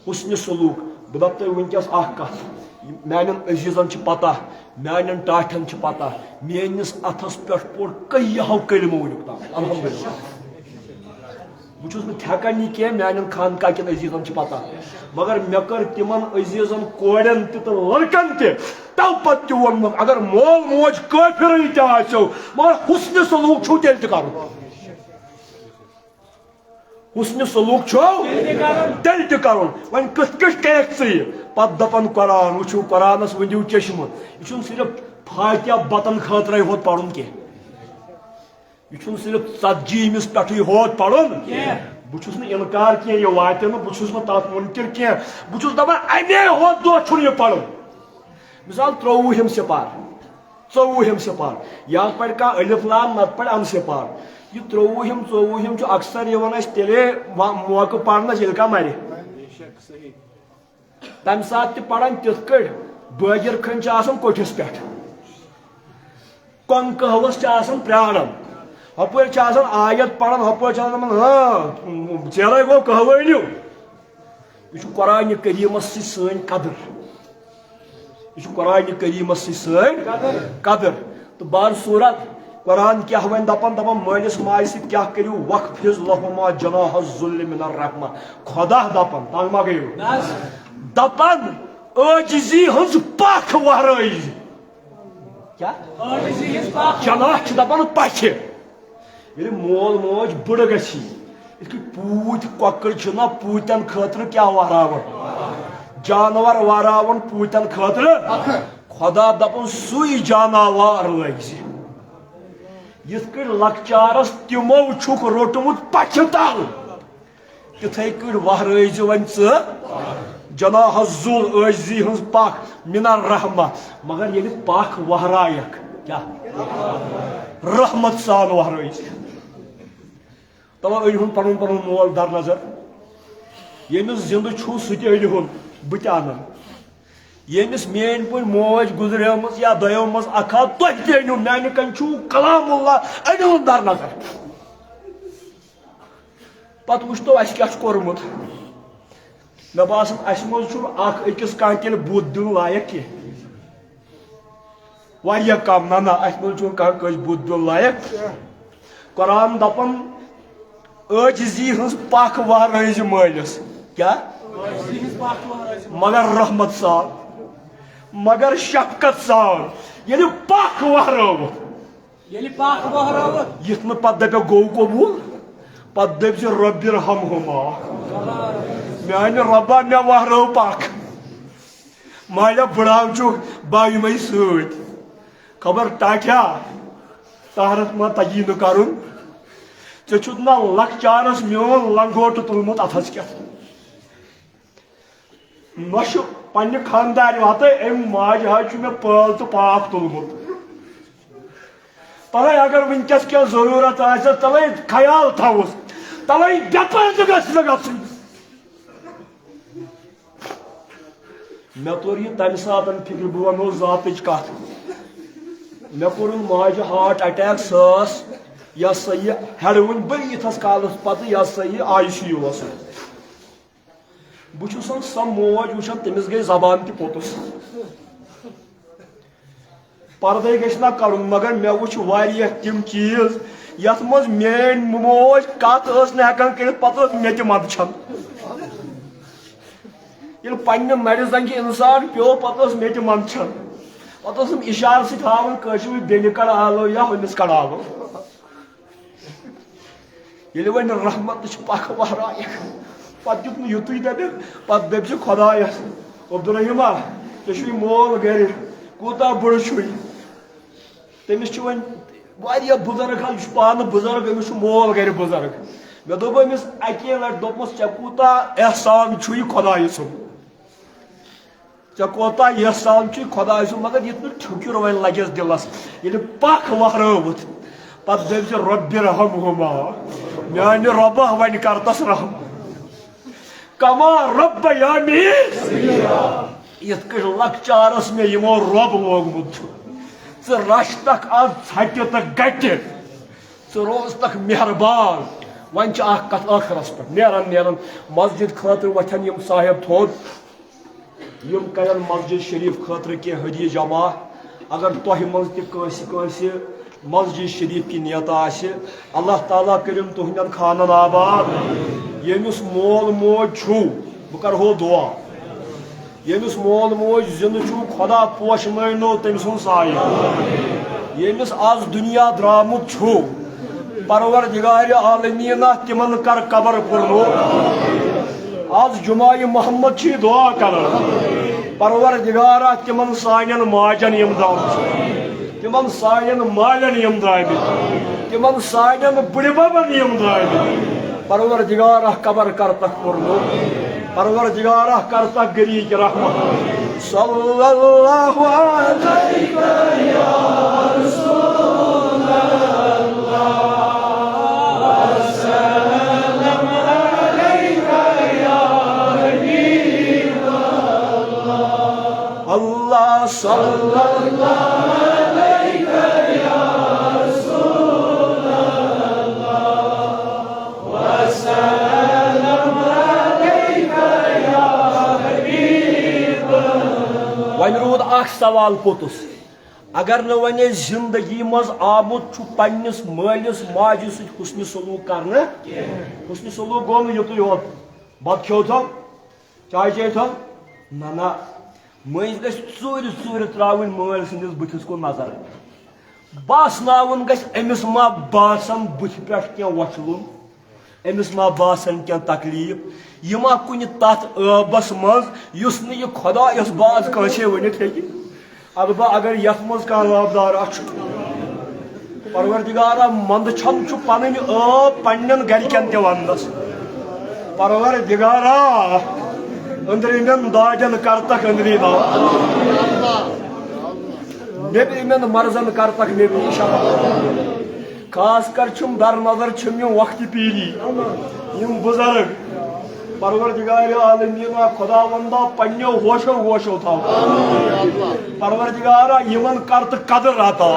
حسن سلوک بہ دپ تہ ونکس اخ کت میانن عزیزن چھ پتہ میانن ٹاٹھن چھ پتہ میانس اتھس پہ پور کئیہو کلمہ ونیک تام الحمدللہ بہت ہیکان یہ کی میانن خانقاہ کن عزیزن چھ پتہ مگر مے کر تمن عزیزن کورین تہ لڑکن تہ تو پتہ تہ وون اگر مول موج کافر تہ آسو مگر حسن سلوک چھو تیل تہ کرن حسن سلوک چھو تیل تہ کرن ون کت کریک ژٕ پتہ دپن قرآن وچھو قرآنس ؤنِو چشمہ یہ چھُنہٕ صرف فاتحہ بتن خاطرے ہوت پرن کی یہ چھُنہٕ صرف ژتجی امس پٮ۪ٹھٕے ہوت پرن بہٕ چھُس نہٕ انکار کینٛہہ یہ واتہِ نہٕ بہٕ چھُس نہٕ تتھ مُنکر کینٛہہ بہٕ چھُس دپان امی ہوت دۄہ چھُنہٕ یہِ پرن مثال 23 سپار 24 سپار یا پڑھ کانٛہہ الف لام نتہٕ پڑھ سپار یہ 23 چھُ اکثر یِوان اسہِ تیٚلے موقعہٕ پرنس ییٚلہِ کانٛہہ مرِ تمہِ ساتہٕ تہِ پران تِتھ کٲٹھۍ بٲگِر کھٔنۍ چھِ آسان کوٹھِس پٮ۪ٹھ کۄنٛگ قہوس چھِ آسان پرٛاران ہپٲرۍ چھِ آسان آیت پران ہپٲرۍ چھِ آسان دپان ژیرے گوٚو قہوٕ أنِو یہ چھُ قرآنِ کریٖمس سۭتۍ سٲنۍ قدر یہ چھُ قرآنِ کریٖمس سۭتۍ سٲنۍ قدر تہٕ بار صوٗرت قرآن کیا ون دپان مٲلِس ماجہِ سۭتۍ کیا کٔرِو وقفِز لہما جناح الذل من الرحمہ خدا دپان تنگ ما گٔیو دپان عاجزی ہٕنٛز پکھ ورٲے کیا جناح دپان پچھ یل مول موج بڑ گی پوت کۄکر پوتن خاطر کیا وہراون جانور وہراون پوتن خاطر خدا دپان سُے جاناوار لگ یت کٹ لکچارس تمو چھک روٹمت پچھ تل تتھے کٹ وہرٲیزِ وۄنۍ ژٕ جناح الذل عاجزی ہنز پاک من الرحمہ مگر ییٚلہِ پاک وہرایکھ کیا رحمت سان وہرٲیزِ تمام أنۍ پنُن پنُن مول در نظر ییٚمِس زندٕ چھُ سُہ تہِ أنۍہُن بہٕ تہِ اَنن ییٚمِس میٲنۍ پٲٹھۍ موج گُزریمٕژ یا دۄیو منٛز اکھ ہا توتہِ تہِ أنۍہُن میانہِ کَنۍ چھُو کلام اللہ أنۍہُن در نظر پتہٕ وٕچھتو اَسہِ کیٛاہ چھُ کوٚرمُت مےٚ باسان اَسہِ منٛز چھُنہٕ اکھ أکِس کانٛہہ تیٚلہِ بُتھ دیُن لایق کینٛہہ واریاہ کم نہ اَسہِ منٛز چھُنہٕ کانٛہہ کٲنٛسہِ بُتھ دیُن لایق قرآن دپان عاجزی ہنز پاک وہرٲیزِ مٲلِس کیا مگر رحمت سان مگر شفقت سان ییٚلہِ پاک وہرٲوُن یِتھ نہٕ پتہٕ دپیو گوٚو قبوٗل پتہٕ دٔپۍ زِ رۄبِ ارحمہما میانہِ رۄبا مےٚ وہرٲو پاک مالیہ بٕڑاو چھُکھ با یِمے سۭتۍ خبر ٹاٹھیا تہرس ما تگی نہٕ کرُن ژےٚ چھُتھ نا لکچارس میون لنگوٹہٕ تُلمُت اتھس کٮ۪تھ نۄشہِ پننہِ خاندارِ واتے أمۍ ماجہِ حظ چھُ مےٚ پٲل تہٕ پاک تُلمُت تلے اگر ونکس کینٛہہ ضروٗرت آسٮ۪س تلے خیال تھاوُس تلے بے پردٕ گژھِ نہٕ گژھُن مےٚ توٚر یہِ تمہِ ساتہٕ فِکرِ بہٕ ونہو ذاتٕچ کتھ مےٚ کوٚرُن ماجہِ ہارٹ اٹیک سۄ ٲس یہِ ہسا یہِ ہیٚڈوٕنۍ بٔرۍ یِتھس کالس پتہٕ یہِ ہسا یہِ آی سی یوٗوس بہٕ چھُسن سۄ موج وٕچھان تٔمِس گٔے زبان تہِ پوٚتُس پردے گژھِ نہ کرُن مگر مےٚ وٕچھ واریاہ تِم چیٖز یتھ منٛز میٲنۍ موج کتھ ٲس نہٕ ہٮ۪کان کٔرِتھ پتہٕ ٲس مےٚ تہِ منٛدچھان ییٚلہِ پننہِ نرِ زنگہِ انسان پیوٚو پتہٕ ٲس مےٚ تہِ منٛدچھان پتہٕ ٲسٕم اشارٕ سۭتۍ ہاوان کٲشِر پٲٹھۍ بیٚنہِ کڑ آلو یا ہُمِس کڑ آلو ییٚلہِ وۄنۍ رحمتٕچ پکھ وہرایکھ پتہٕ دیُت نہٕ یُتُے دپکھ پتہٕ دٔپۍ زِ خۄدایس عبدالرحیٖما ژےٚ چھُے مول گرِ کوٗتاہ بٔڑ چھُے تٔمِس چھُ وۄنۍ واریاہ بُزرگ حظ یہِ چھُ پانہٕ بُزرگ أمِس چھُ مول گرِ بُزرگ مےٚ دوٚپ أمِس اکی لٹہِ دوٚپمَس ژےٚ کوٗتاہ احسان چھُے خۄدایہِ سُنٛد ژےٚ کوٗتاہ احسان چھُے خۄدایہِ سُنٛد مگر یِتھ نہٕ ٹھُکِر وۄنۍ لگٮ۪س دِلس ییٚلہِ پکھ وہرٲوٕتھ پتہٕ دٔپۍ زِ رۄبِ ارحمہما میانہِ رۄبہ وۄنۍ کر تس رحم کما ربیانی یِتھ کٔٹھۍ لکچارس مےٚ یِمو رۄب لوگمُت چھُ ژٕ رچھتکھ آز ژھٹہِ تہٕ گٹہِ ژٕ روزتکھ مہربان وۄنۍ چھِ اکھ کتھ ٲخرس پٮ۪ٹھ نیران مسجد خٲطرٕ وۄتھن یِم صاحب تھوٚد یِم کرن مسجد شریف خٲطرٕ کینٛہہ ہدیہِ جمع اگر تۄہہِ منٛز تہِ کٲنٛسہِ مسجد شریف کی نیت آسہِ اللہ تعالیٰ کٔرِن تُہنٛدٮ۪ن خانن آباد ییٚمِس مول موج چھُو بہٕ کرہو دعا ییٚمِس مول موج زِندٕ چھُو خۄدا پوشنٲینو تٔمۍ سُنٛد سایہِ ییٚمِس آز دُنیا درٛامُت چھُ پروردگارِ عالمیٖنہ تِمن کر قبر پُرنو آز جمعہ محمد چھِ دعا کران پروردگارہ تِمن سانٮ۪ن ماجن یِم درٛامژٕ تِمن سانٮ۪ن مالٮ۪ن یِم درٛامٕتۍ تِمن سانٮ۪ن بٕڈِببن یِم درٛامٕتۍ پروردگارہ قبر کرتکھ پُرنو پروردگارہ کرتکھ گریٖک رحمت صلی اللہ علیہ یا رسول اللہ وسلم علیک یا حبیب اللہ اللہ صلی اللہ وۄنۍ روٗد اکھ سوال پوٚتُس اگر نہٕ وۄنۍ أسۍ زندگی منٛز آمُت چھُ پننِس مٲلِس ماجہِ سۭتۍ حُسنہِ سلوٗک کرنہٕ حُسنہِ سلوٗک گوٚو نہٕ یُتُے یوت بتہٕ کھیوٚوتھو چاے چیٚیتھو نہ مٔنٛزۍ گژھِ ژوٗرِ ژوٗرِ ترٛاوٕنۍ مٲلۍ سٕنٛدِس بٕتھِس کُن نظر باسناوُن گژھِ أمِس ما باسان بٕتھِ پٮ۪ٹھ کینٛہہ وۄچھلُن أمِس ما باسان کینٛہہ تکلیٖف یہِ ما کُنہِ تتھ ٲبس منٛز یُس نہٕ یہِ خۄدایس باز کٲنٛسے ؤنِتھ ہیٚکہِ البتہ اگر یتھ منٛز کانٛہہ آبدارا چھُ پروردگارا منٛدچھان چھُ پنٕنۍ ٲب پننٮ۪ن گرِکٮ۪ن تہِ وننس پروردگارا أنٛدرِمٮ۪ن دادٮ۪ن کرتکھ أنٛدری نا نیٚبرِمٮ۪ن مرزن کرتکھ نیٚبری شفا خاص کر چھُم در نظر چھُم یِم وقتہِ پیٖری یِم بُزرگ پروردگار عالمیٖنا خدا وندا پننیو ہوشو ہوشو تھاو پروردگارا یِمن کر تہٕ قدر عطا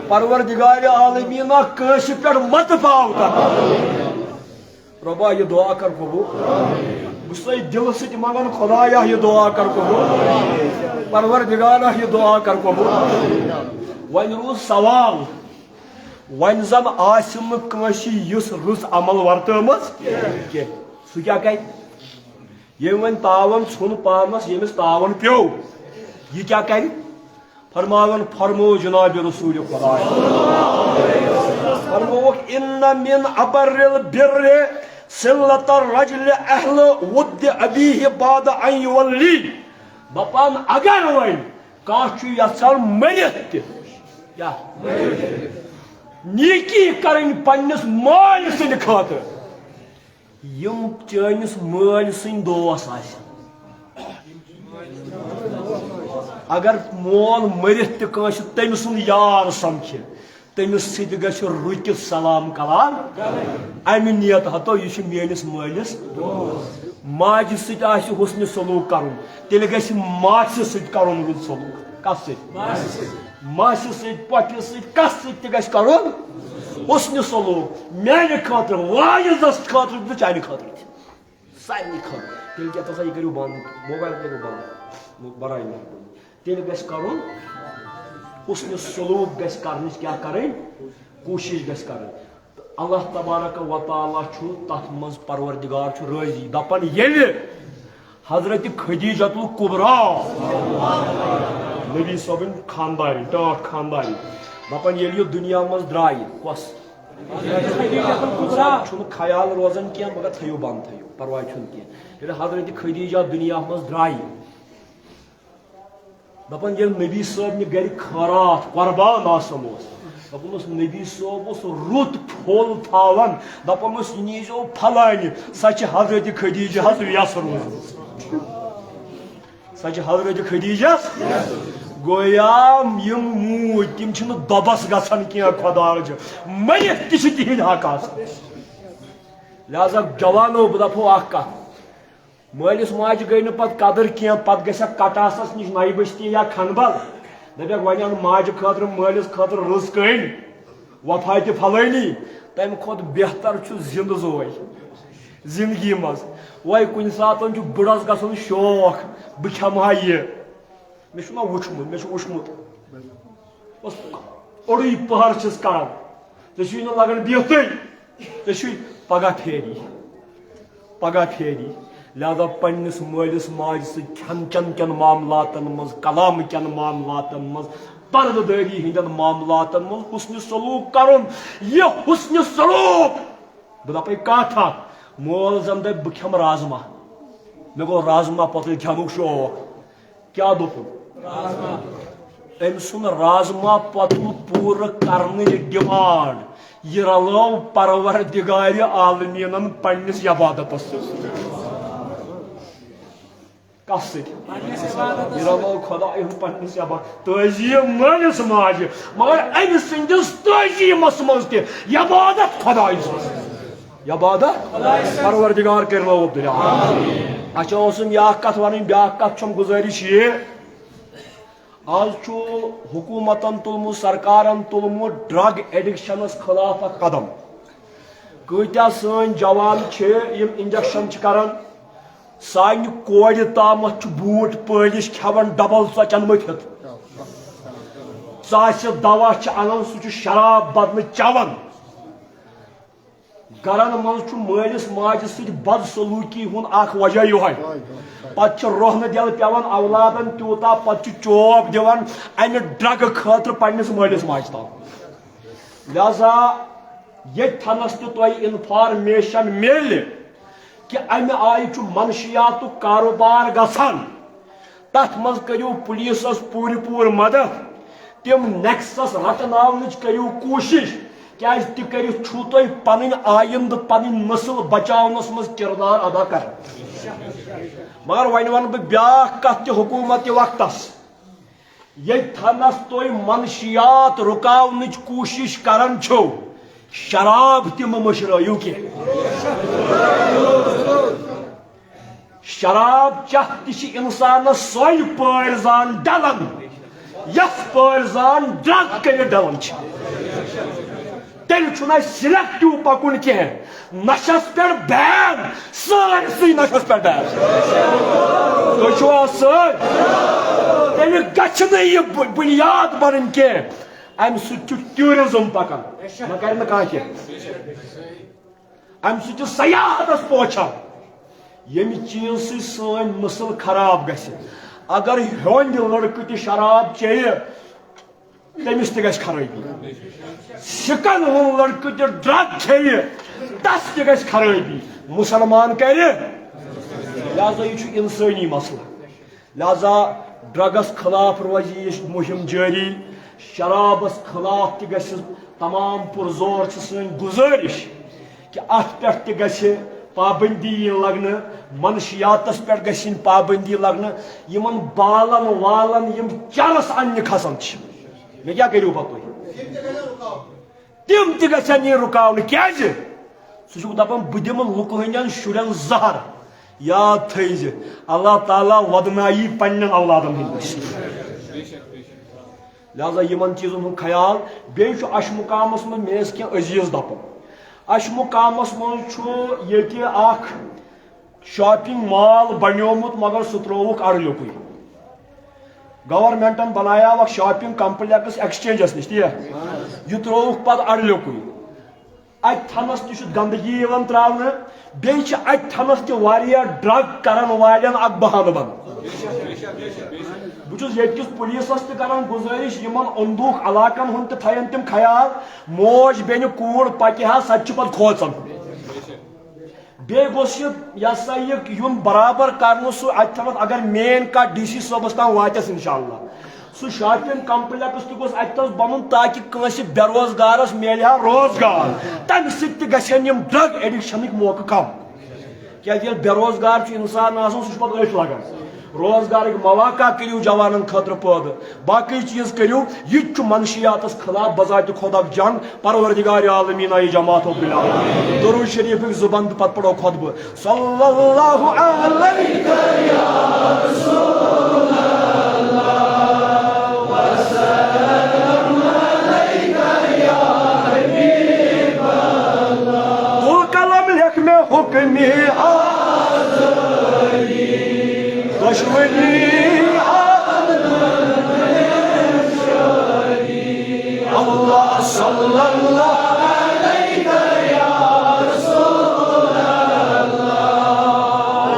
پروردگار عالمیٖنا کٲنٛسہِ پٮ۪ٹھ مت پاو تتھ رۄبا یہِ دعا کر قبوٗل بہٕ چھُسے دلہٕ سۭتۍ منگان خدایا یہِ دعا کر قبوٗل پروردگارا یہِ دعا کر قبوٗل وۄنۍ روٗد سوال وۄنۍ زن آسہِ نہٕ کٲنٛسہِ یُس رٕژ عمل ورتٲمٕژ کینٛہہ سُہ کیٛاہ کرِ ییٚمۍ وۄنۍ تاوان ژھُن پانس ییٚمِس تاوان پیوٚو یہِ کیٛاہ کرِ فرماون فرمو جناب رسول خدا فرمووُکھ اِنَّ مِن أَبَرِّ الْبِرِّ صِلَّةَ الرَّجُلِ أَهْلَ وُدِّ أَبِيهِ بَعْدَ أَن يُوَلِّيَ دپان اگر وۄنۍ کانٛہہ چھُ یژھان مٔرِتھ تہِ کیٛاہ نیکی کرٕنۍ پننِس مٲلۍ سٕنٛدِ خٲطرٕ یِم چٲنِس مٲلۍ سٕنٛدۍ دوس آسن اگر مول مٔرِتھ تہِ کٲنٛسہِ تٔمۍ سُنٛد یار سمکھِ تٔمِس سۭتۍ گژھِ رُکِتھ سلام کلام امہِ نیت ہتو یہِ چھُ میٲنِس مٲلِس ماجہِ سۭتۍ آسہِ حُسنہِ سلوٗک کرُن تیٚلہِ گژھِ ماسہِ سۭتۍ کرُن رُت سلوٗک کتھ سۭتۍ ماسہِ سۭتۍ پۄپھِ سۭتۍ کتھ سۭتۍ تہِ گژھِ کرُن حُسنہِ سلوٗک میانہِ خٲطرٕ واعظس خٲطرٕ تہٕ چانہِ خٲطرٕ تہِ سارنٕے خٲطرٕ تیٚلہِ کیٛاہ ژٕ یہِ کٔرِو بنٛد موبایل کٔرِو بنٛد برٲے تیٚلہِ گژھِ کرُن حُسنہِ سلوٗک گژھِ کرنٕچ کیٛاہ کرٕنۍ کوٗشش گژھِ کرٕنۍ تہٕ اللہ تبارک و تعالیٰ چھُ تتھ منٛز پروردگار چھُ رٲضی دپان ییٚلہِ حضرت خدیجۃ الکبریٰ نبی صٲبٕنۍ خاندارِ ٹٲٹھ خاندارِ دپان ییٚلہِ یہِ دُنیا منٛز درٛایہِ کۄس چھُنہٕ خیال روزان کینٛہہ مگر تھٲیِو بنٛد تھٲیِو پرواے چھُنہٕ کینٛہہ ییٚلہِ حضرت خدیجہ دُنیا منٛز درٛایہِ دپان ییٚلہِ نبی صٲبنہِ گرِ خٲرات قۄربان آسان اوس دپان اوس نبی صٲب اوس رُت پھوٚل تھاوان دپان اوس یہِ نیٖزیو پھلانہِ سۄ چھِ حضرت خدیجہس ویس روٗزمٕژ سۄ چھِ حضرت خدیجس گویا یِم موٗدۍ تِم چھِنہٕ دۄبس گژھان کینٛہہ خۄدا رٔچھِن مٔرِتھ تہِ چھِ تِہنٛدۍ حق آسان لہذا جوانو بہٕ دپہو اکھ کتھ مٲلِس ماجہِ گٔے نہٕ پتہٕ قدر کینٛہہ پتہٕ گژھکھ کٹاسس نِش نَیہِ بٔستی یا کھنبل دپکھ وۄنۍ اَن ماجہِ خٲطرٕ مٲلِس خٲطرٕ رٕژ کٔنۍ وۄتھاے تہِ پھلٲنی تمہِ کھۄتہٕ بہتر چھُ زِندٕ زوے زندگی منٛز وۄنۍ کُنہِ ساتہٕ چھُ بٕڑس گژھُن شوق بہٕ کھٮ۪مہٕ ہا یہِ مےٚ چھُنہ وٕچھمُت مےٚ چھُ وٕچھمُت بس اوٚڑُے پٔہر چھِس کران ژےٚ چھُے نہٕ لگان بِہتھٕے ژےٚ چھُے پگہہ پھیری لہذا پننس مٲلِس ماجہِ سۭتۍ کھٮ۪ن چٮ۪ن کٮ۪ن معاملاتن منٛز کلام کٮ۪ن معاملاتن منٛز پردٕ دٲری ہٕنٛدٮ۪ن معاملاتن منٛز حُسنہِ سلوٗک کرُن یہِ حُسنہِ سلوٗک بہٕ دپے کتھ اکھ مول زن دپہِ بہٕ کھٮ۪مہٕ رازما مےٚ گوٚو رازما پتہٕ کھٮ۪نُک شوق کیٛاہ دوٚپُن أمۍ سُنٛد رازما پتہٕ پوٗرٕ کرنٕچ ڈِمانڈ یہِ رلٲو پروردگارِ عالمیٖنن پننِس عبادتس سۭتۍ کتھ سۭتۍ یہِ رلٲو خۄداے ہُنٛد پننِس عبادت تعظیٖم مٲلِس ماجہِ مگر أمۍ سٕنٛدِس تعظیٖمس منٛز تہِ عبادت خۄداے سٕنٛز عبادت پروردگار کٔرِنو عبداللہ اچھا اوسُم یہِ اکھ کتھ ونٕنۍ بیاکھ کتھ چھم گُزٲرِش یہِ آز چھُ حکوٗمتن تُلمُت سرکارن تُلمُت ڈرگ ایڈکشنس خلاف اکھ قدم کۭتیاہ سٲنۍ جوان چھِ یِم انجکشن چھِ کران سانہِ کورِ تامتھ چھُ بوٗٹ پٲلِش کھٮ۪وان ڈبل ژۄچن مٔتھِتھ ژاسہِ دوا چھِ انان سُہ چھُ شراب بدلہٕ چٮ۪وان گرن مز مالس ماجہ ست بد سلوکی ہند اخ وجہ یہ پتہ روہن دل پیوان اولادن تیوتا پتہ چوب دان امہ ڈرگ خاطر پنس مالس ماجہ تام لہذا یہ تھنس تہ انفارمیشن مل کہ امہ آئی منشیات کاروبار گھان تر مز کرو پولیسس پور مدد تم نیکسس رٹناونچ کرو کوشش کیاز تہ کرو تھی پن آئند پن نسل بچاونس مز کردار ادا کر مگر ون بہ بیاکھ کت تہ حکومت وقتس یہ تھنس تھی منشیات رکاونچ کوشش کران چھو شراب تم مشرو کی شراب چھ تہ انسانس سوئی پٲرۍ زان ڈلان یس پٲرۍ زان ڈرگ کر ڈلان تیل چھُنہٕ اَسہِ سِلیکٹِو پکُن کینٛہہ نشس پٮ۪ٹھ بین سٲرسٕے نشس پٮ۪ٹھ بین تُہۍ چھِوا سۭتۍ تیٚلہِ گژھِ نہٕ یہِ بُنیاد بنٕنۍ کینٛہہ امہِ سۭتۍ چھُ ٹیوٗرِزم پکان نہ کرِ نہٕ کانٛہہ کینٛہہ امہِ سۭتۍ چھُ سیاحتس پوچھان ییٚمہِ چیٖز سۭتۍ سٲنۍ نسل خراب گژھِ اگر ہیوٚنٛدِ لڑکہٕ تہِ شراب چیٚیہِ تٔمِس تہِ گژھِ خرٲبی سِکن ہُنٛد لڑکہٕ تہِ ڈرگ کھیٚیہِ تس تہِ گژھِ خرٲبی مسلمان کرِ لہذا یہ چھُ انسٲنی مسلہٕ لہذا ڈرگس خلاف روزِ یہ مہم جٲری شرابس خلاف تہِ گژھِ تمام پُرزور چھِ سٲنۍ گُزٲرِش کہ اتھ پٮ۪ٹھ تہِ گژھِ پابندی لگنہ منشیاتس پہ گھن پابندی لگنہ یمن بالن والن یم چرس انہ کھسان میں کیا کرو پتہ تم تہ گھن یہ رکاون کیازِ سہ دپان بہ دم لُکہٕ ہٕنٛدٮ۪ن شُرٮ۪ن زہر یاد تھٲیزِ اللہ تعالیٰ ودنایی پننٮ۪ن اولادن ہٕنٛدۍ لہذا یمن چیزن ہُنٛد خیال بیٚیہِ چھُ اَشہِ مُقامس منٛز مےٚ ٲسۍ کینٛہہ عزیٖز دپان اَشہِ مُقامس منٛز چھُ ییٚتہِ اکھ شاپنگ مال بنیومُت مگر سُہ ترٛووُکھ اڑلیُکُے گورمنٹن بنایو اکھ شاپنگ کمپلیکس ایکسچینجس نش تی یہ ترٛووُکھ پتہٕ اڑلیُکُے اتہِ تھنس تہِ چھُ گندگی یِوان تراونہٕ بیٚیہِ چھِ اتہِ تھنس تہِ واریاہ ڈرگ کرن والٮ۪ن اکھ بہانہٕ بنان بہٕ چھُس ییٚتہِ کِس پُلیٖسس تہِ کران گُزٲرِش یِمن اوٚنٛدوٗکھ علاقن ہُنٛد تہِ تھاون تِم خیال موج بیٚنہِ کوٗر پکہِ ہا سۄ تہِ چھِ پتہٕ کھوژان بیٚیہِ گوٚژھ یہِ ہسا یہِ یُن برابر کرنہٕ سُہ اتہِ تھاوان اگر مین کانٛہہ ڈی سی صٲبس تام واتٮ۪س انشاء اللہ سُہ شاپنگ کمپلیکس تہِ گوٚژھ اتہِ تس بنُن تاکہِ کٲنٛسہِ بے روزگارس میلہِ ہا روزگار تمہِ سۭتۍ تہِ گژھن یِم ڈرگ ایڈکشنٕکۍ موقعہٕ کم کیازِ ییٚلہِ بے روزگار چھُ انسان آسان سُہ چھُ پتہٕ أتھۍ لگان روزگارٕکۍ مواقع کٔرِو جوانن خٲطرٕ پٲدٕ باقٕے چیٖز کٔرِو یہِ تہِ چھُ منشیاتس خلاف بذاتِ خۄد اکھ جنگ پروردگار عالمیٖن آیہِ جماعتو بِلال درود شریفٕکۍ زٕ بند پتہٕ پڑھو خطبہٕ صلی اللہ علیہ یا رسول اللہ وسلم علیکہ یا حبیب اللہ تو قلم لکھ میں حکمی دشمنی اللہ صلی اللہ علیہ یا رسول اللہ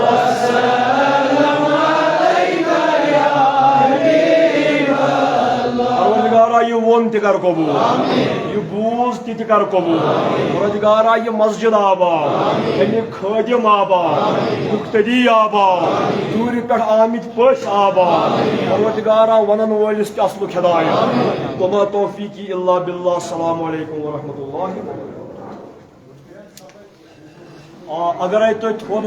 وسلم علیہ یا حبیب اللہ پروردگارا یہ ون تہ کر قبول یہ بوز تہ کر قبول پروردگارا یہ مسجد آباد امیک خادم آباد مقتدی آباد دور پہ آمت پس آباد پروردگارا ونن ولس تہ اصلک ہدایت وما توفیقی الا باللہ السلام علیکم ورحمۃ اللہ وبرکاتہ اگر تھی تھوڑ